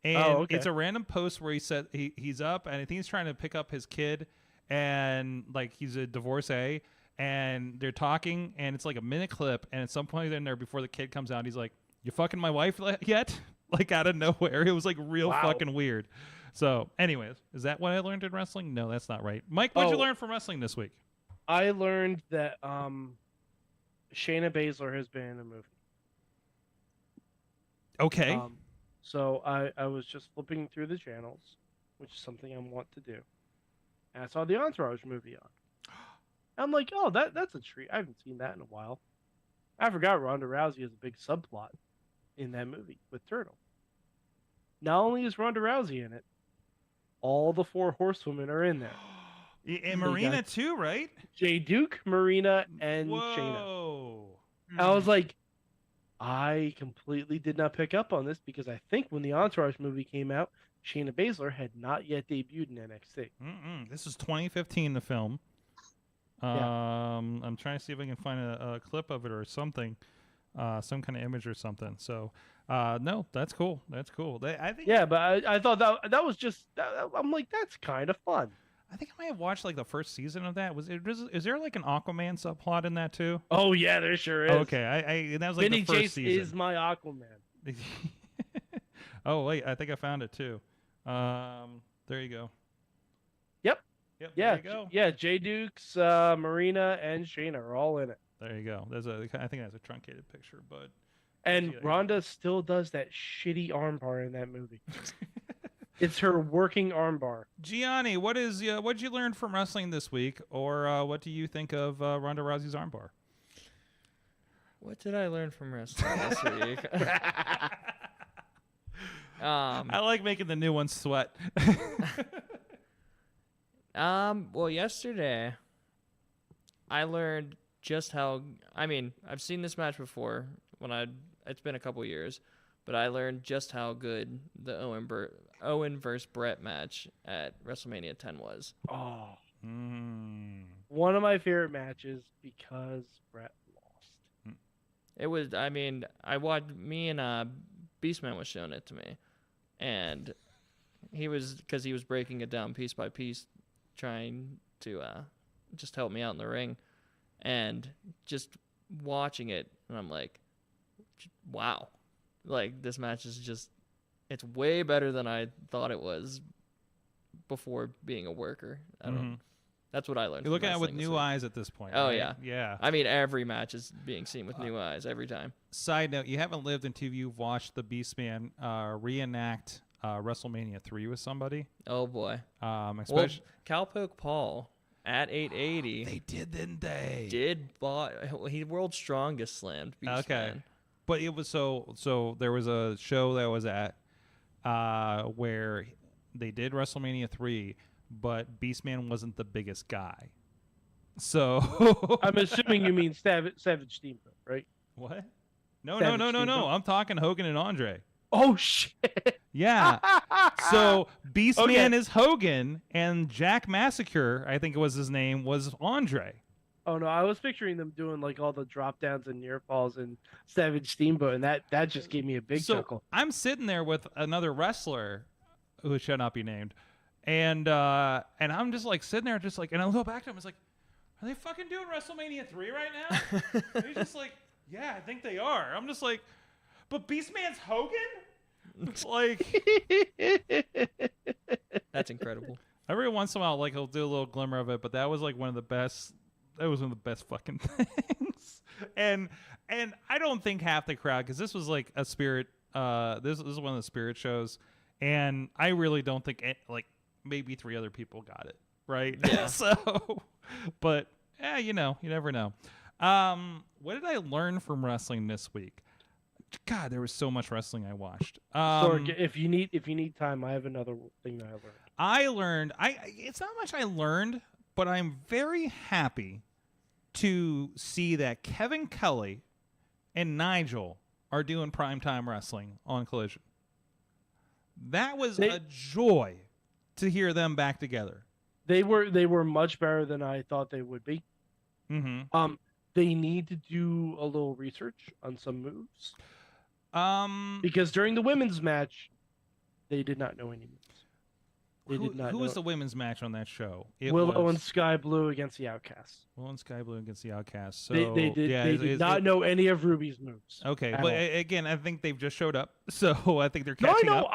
And it's a random post where he said he's up, and I think he's trying to pick up his kid, and like he's a divorcee, and they're talking, and it's like a minute clip, and at some point in there before the kid comes out, he's like, "You fucking my wife yet?" Like out of nowhere. It was like real fucking weird. So, anyways, is that what I learned in wrestling? No, that's not right. Mike, what'd you learn from wrestling this week?
I learned that Shayna Baszler has been in a movie.
Okay.
So I was just flipping through the channels, which is something I want to do. And I saw the Entourage movie on. I'm like, oh, that's a treat. I haven't seen that in a while. I forgot Ronda Rousey has a big subplot in that movie with Turtle. Not only is Ronda Rousey in it, all the 4 horsewomen are in there.
And Marina too, right?
Jay Duke, Marina, and
Whoa.
Shayna. I was like, I completely did not pick up on this because I think when the Entourage movie came out, Shayna Baszler had not yet debuted in NXT.
This is 2015, the film. I'm trying to see if I can find a clip of it or something, some kind of image or something. So, no, that's cool. That's cool. I think.
Yeah, but I thought that was just. I'm like, that's kind of fun.
I think I might have watched like the first season of that. Is there like an Aquaman subplot in that too?
Oh yeah, there sure is.
Okay, that was like
Vinny
the first
Chase
season.
is my Aquaman.
Oh wait, I think I found it too. There you go.
Yep.
Yep.
Yeah.
There you go.
Yeah. Jay Dukes, Marina, and Shayna are all in it.
There you go. I think that's a truncated picture, but.
And Rhonda still does that shitty armbar in that movie. It's her working armbar.
Gianni, what'd you learn from wrestling this week, or what do you think of Ronda Rousey's armbar?
What did I learn from wrestling this week?
I like making the new ones sweat.
Well, yesterday I learned just how. I mean, I've seen this match before it's been a couple years, but I learned just how good the Owen versus Brett match at WrestleMania 10 was.
Oh. One of my favorite matches because Brett lost.
It was. I mean, me and Beastman was showing it to me, and because he was breaking it down piece by piece, trying to just help me out in the ring, and just watching it, and I'm like, wow, like this match is it's way better than I thought it was before being a worker. That's what I learned.
You're looking at it with new eyes at this point.
Oh,
right?
yeah. I mean, every match is being seen with new eyes every time.
Side note, you haven't lived until you've watched the Beastman reenact WrestleMania 3 with somebody.
Oh, boy.
Especially
Cowpoke Paul at 880.
They did, didn't they?
He world's strongest slammed Beastman.
Okay. But it was so there was a show that was at where they did WrestleMania 3, but Beastman wasn't the biggest guy. So
I'm assuming you mean Savage Steamboat, right?
What? No.
Steamboat.
I'm talking Hogan and Andre.
Oh shit.
Yeah. So Beastman is Hogan, and Jack Massacre, I think it was his name, was Andre.
Oh no, I was picturing them doing like all the drop downs and near falls and Savage Steamboat, and that just gave me a big chuckle.
I'm sitting there with another wrestler who shall not be named, and I'm just like sitting there, just like, and I look back to him, it's like, are they fucking doing WrestleMania 3 right now? And he's just like, yeah, I think they are. I'm just like, but Beastman's Hogan? Like,
that's incredible.
Every once in a while, like, he'll do a little glimmer of it, but that was like one of the best. That was one of the best fucking things. And I don't think half the crowd, because this was like a spirit. This is one of the spirit shows, and I really don't think like maybe 3 other people got it right.
Yeah.
So, but you never know. What did I learn from wrestling this week? God, there was so much wrestling I watched.
Sorg, if you need time, I have another thing that I learned.
It's not much I learned, but I'm very happy to see that Kevin Kelly and Nigel are doing primetime wrestling on Collision. That was a joy to hear them back together.
They were much better than I thought they would be.
Mm-hmm.
They need to do a little research on some moves. Because during the women's match, they did not know any moves.
Who was the women's match on that show?
Willow and Sky Blue against the Outcasts.
Willow and Sky Blue against the Outcasts. So
they did not know any of Ruby's moves.
Okay, but again, I think they've just showed up, so I think they're catching up.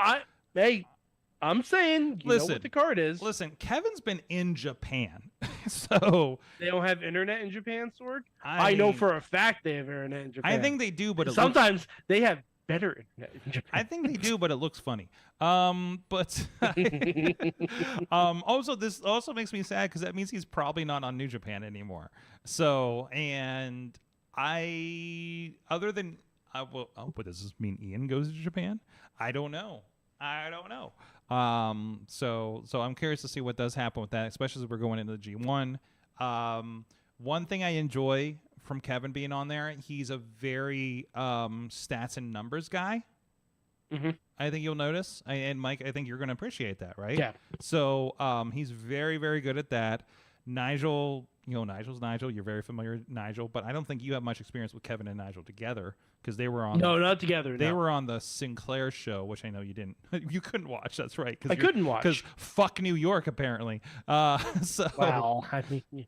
I'm saying, you know what the card is.
Listen, Kevin's been in Japan, so
they don't have internet in Japan, Sorg. I know for a fact they have internet in Japan.
I think they do, but
sometimes they have better internet in Japan.
I think they do, but it looks funny. But also this also makes me sad because that means he's probably not on New Japan anymore. So, and but does this mean Ian goes to Japan? I don't know. So I'm curious to see what does happen with that, especially as we're going into the G1. One thing I enjoy from Kevin being on there, he's a very stats and numbers guy.
Mm-hmm.
I think you'll notice, and Mike, I think you're going to appreciate that, right?
Yeah.
So he's very, very good at that. Nigel, Nigel's Nigel. You're very familiar with Nigel, but I don't think you have much experience with Kevin and Nigel together because they were on.
No, not together.
They were on the Sinclair show, which I know you didn't. You couldn't watch. That's right.
I couldn't watch
because fuck New York, apparently. So
well, I mean,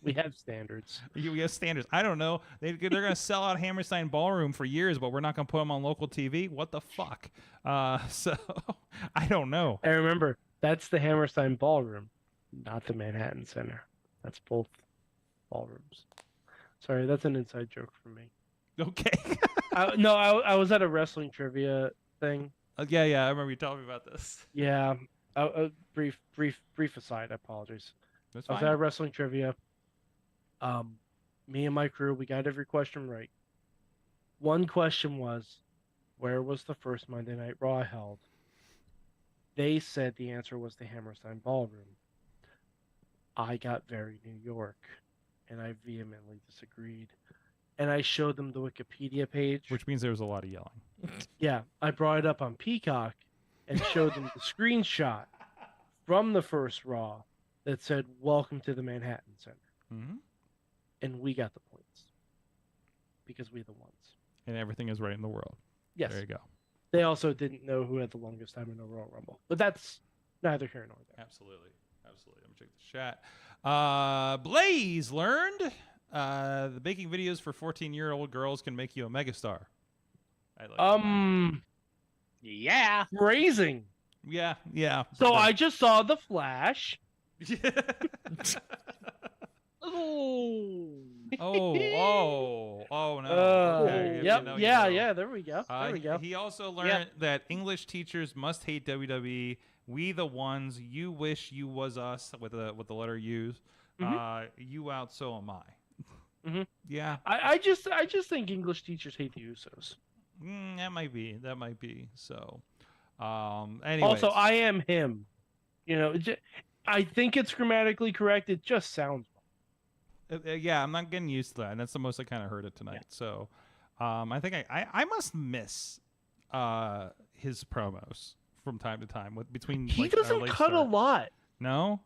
we have standards.
We have standards. I don't know. They're going to sell out Hammerstein Ballroom for years, but we're not going to put them on local TV. What the fuck? So I don't know.
And remember, that's the Hammerstein Ballroom, not the Manhattan Center. That's both ballrooms. Sorry, that's an inside joke for me.
Okay.
I was at a wrestling trivia thing.
Yeah, I remember you telling me about this.
Yeah. Brief aside. I apologize.
That's
I was
fine.
at wrestling trivia. Me and my crew, we got every question right. One question was, where was the first Monday Night Raw held? They said the answer was the Hammerstein Ballroom. I got very New York, and I vehemently disagreed. And I showed them the Wikipedia page.
Which means there was a lot of yelling.
Yeah, I brought it up on Peacock and showed them the screenshot from the first Raw that said, "Welcome to the Manhattan Center."
Mm-hmm.
And we got the points because we're the ones.
And everything is right in the world.
Yes.
There you go.
They also didn't know who had the longest time in a Royal Rumble. But that's neither here nor there.
Absolutely. Absolutely. Let me check the chat. Blaze learned the baking videos for 14-year-old girls can make you a megastar. I like that.
Yeah.
Phrasing.
Yeah, yeah.
So I just saw The Flash.
Oh.
Oh no. Okay,
Yep.
you know,
Yeah,
you know.
yeah. There we go. There we go.
He also learned that English teachers must hate WWE. We the ones. You wish you was us with the letter U's. You out, so am I.
Mhm.
Yeah.
I just think English teachers hate the Usos.
That might be. So, anyways.
Also, I am him. You know, I think it's grammatically correct. It just sounds wrong.
Yeah, I'm not getting used to that, and that's the most I kind of heard it tonight. So, I think I must miss his promos from time to time between.
He
like,
doesn't
late
cut
start.
a lot.
No.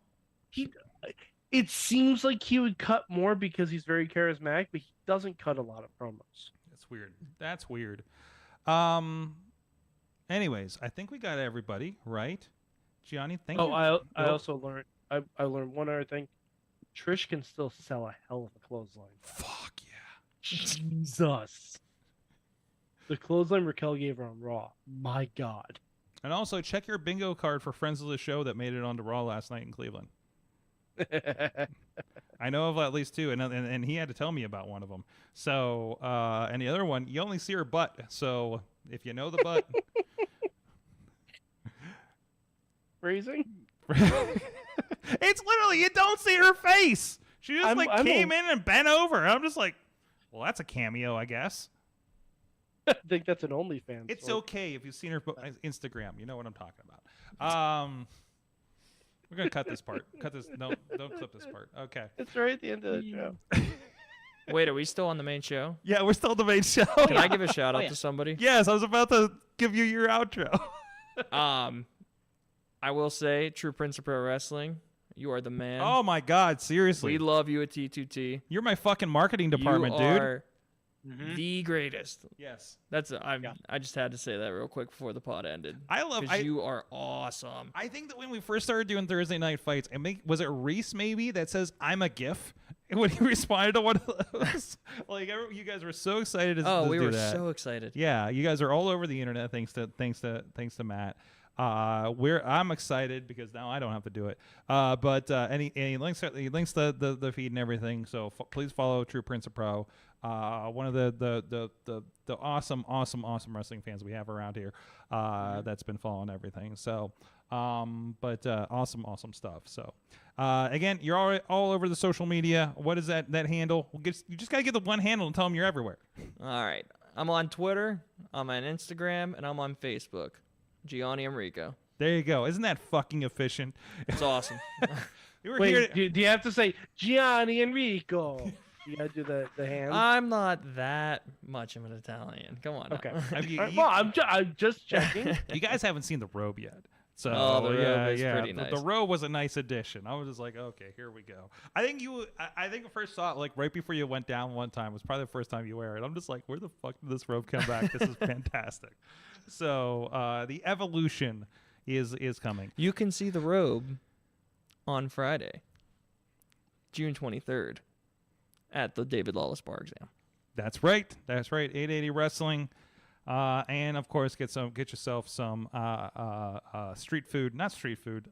It seems like he would cut more because he's very charismatic, but he doesn't cut a lot of promos.
That's weird. Anyways, I think we got everybody right. Gianni, thank you.
I also learned. I learned one other thing. Trish can still sell a hell of a clothesline.
Fuck yeah.
Jesus. The clothesline Raquel gave her on Raw. My God.
And also check your bingo card for friends of the show that made it onto Raw last night in Cleveland. I know of at least two, and he had to tell me about one of them. So, and the other one, you only see her butt. So if you know the butt.
Phrasing?
It's literally, you don't see her face. She just came in and bent over. I'm just like, well, that's a cameo, I guess.
I think that's an OnlyFans.
It's okay if you've seen her Instagram. You know what I'm talking about. We're gonna cut this part. Cut this. No, don't clip this part. Okay.
It's right at the end of the show.
Wait, are we still on the main show?
Yeah, we're still on the main show.
Can I give a shout out to somebody?
Yes, I was about to give you your outro.
I will say, True Prince of Pro Wrestling, you are the man.
Oh my God, seriously.
We love you at T2T.
You're my fucking marketing department, dude.
You are the greatest.
Yes.
I just had to say that real quick before the pod ended. You are awesome.
I think that when we first started doing Thursday night fights, was it Reese maybe that says I'm a GIF when he responded to one of those? Like you guys were so excited to do that.
We were so excited.
Yeah, you guys are all over the internet thanks to Matt. I'm excited because now I don't have to do it. But he links the feed and everything. So please follow True Prince of Pro. One of the awesome wrestling fans we have around here. That's been following everything. So, awesome stuff. So, again, you're all over the social media. What is that handle? You just gotta get the one handle and tell them you're everywhere.
All right, I'm on Twitter, I'm on Instagram, and I'm on Facebook. Gianni Enricko.
There you go. Isn't that fucking efficient?
It's awesome.
Wait, do you have to say Gianni Enricko? You gotta do the hand.
I'm not that much of an Italian. Come on.
Okay.
Well,
I'm just checking.
You guys haven't seen the robe yet. So
the robe is pretty nice.
The robe was a nice addition. I was just like, okay, here we go. I think I first saw it like right before you went down one time. It was probably the first time you wear it. I'm just like, where the fuck did this robe come back? This is fantastic. So the evolution is coming.
You can see the robe on Friday, June 23rd, at the David Lawless Bar Exam.
That's right. 880 Wrestling. And of course, get yourself some street food, not street food,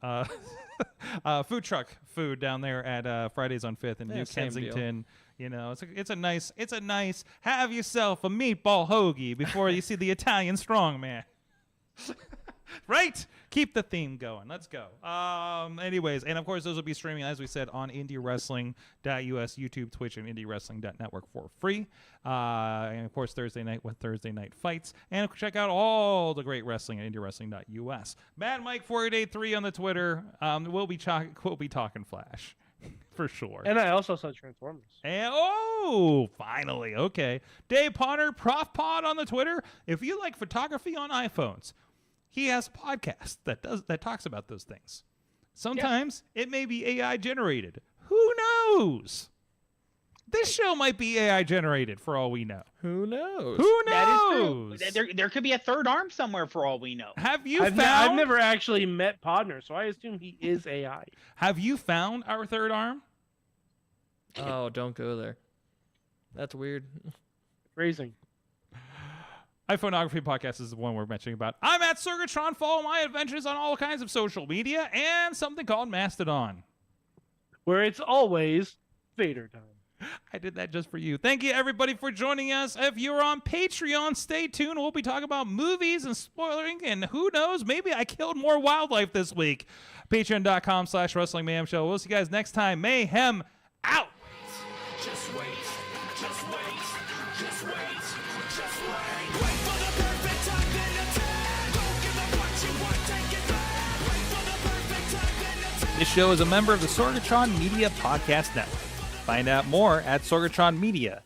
food truck food down there at Fridays on 5th in New Kensington. You know, it's a nice have yourself a meatball hoagie before you see the Italian strongman. Right? Keep the theme going. Let's go. Anyways, and of course, those will be streaming, as we said, on IndyWrestling.us, YouTube, Twitch, and IndyWrestling.network for free. And of course, Thursday night with Thursday Night Fights. And check out all the great wrestling at IndyWrestling.us. Mad Mike 4883 on the Twitter. We'll be talking Flash. For sure.
And I also saw Transformers.
And, finally. Okay. Dave Potter, Prof Pod on the Twitter. If you like photography on iPhones, he has a podcast that talks about those things. Sometimes it may be AI generated. Who knows? This show might be AI generated for all we know.
Who knows?
Who
That
knows?
is true. There could be a third arm somewhere for all we know.
Have you
I've
found?
never actually met Podner, so I assume he is AI.
Have you found our third arm?
Oh, don't go there. That's weird.
Phrasing.
iPhoneography Podcast is the one we're mentioning about. I'm at Sorgatron. Follow my adventures on all kinds of social media and something called Mastodon.
Where it's always Vader time.
I did that just for you. Thank you, everybody, for joining us. If you're on Patreon, stay tuned. We'll be talking about movies and spoiling, and who knows, maybe I killed more wildlife this week. Patreon.com/Wrestling Mayhem Show. We'll see you guys next time. Mayhem out.
Just wait, just wait, just wait, just wait. Wait for the perfect time, then attack. Don't give up what you want, take it back. Wait for the perfect time, then attack.
This show is a member of the Sorgatron Media Podcast Network. Find out more at sorgatronmedia.com.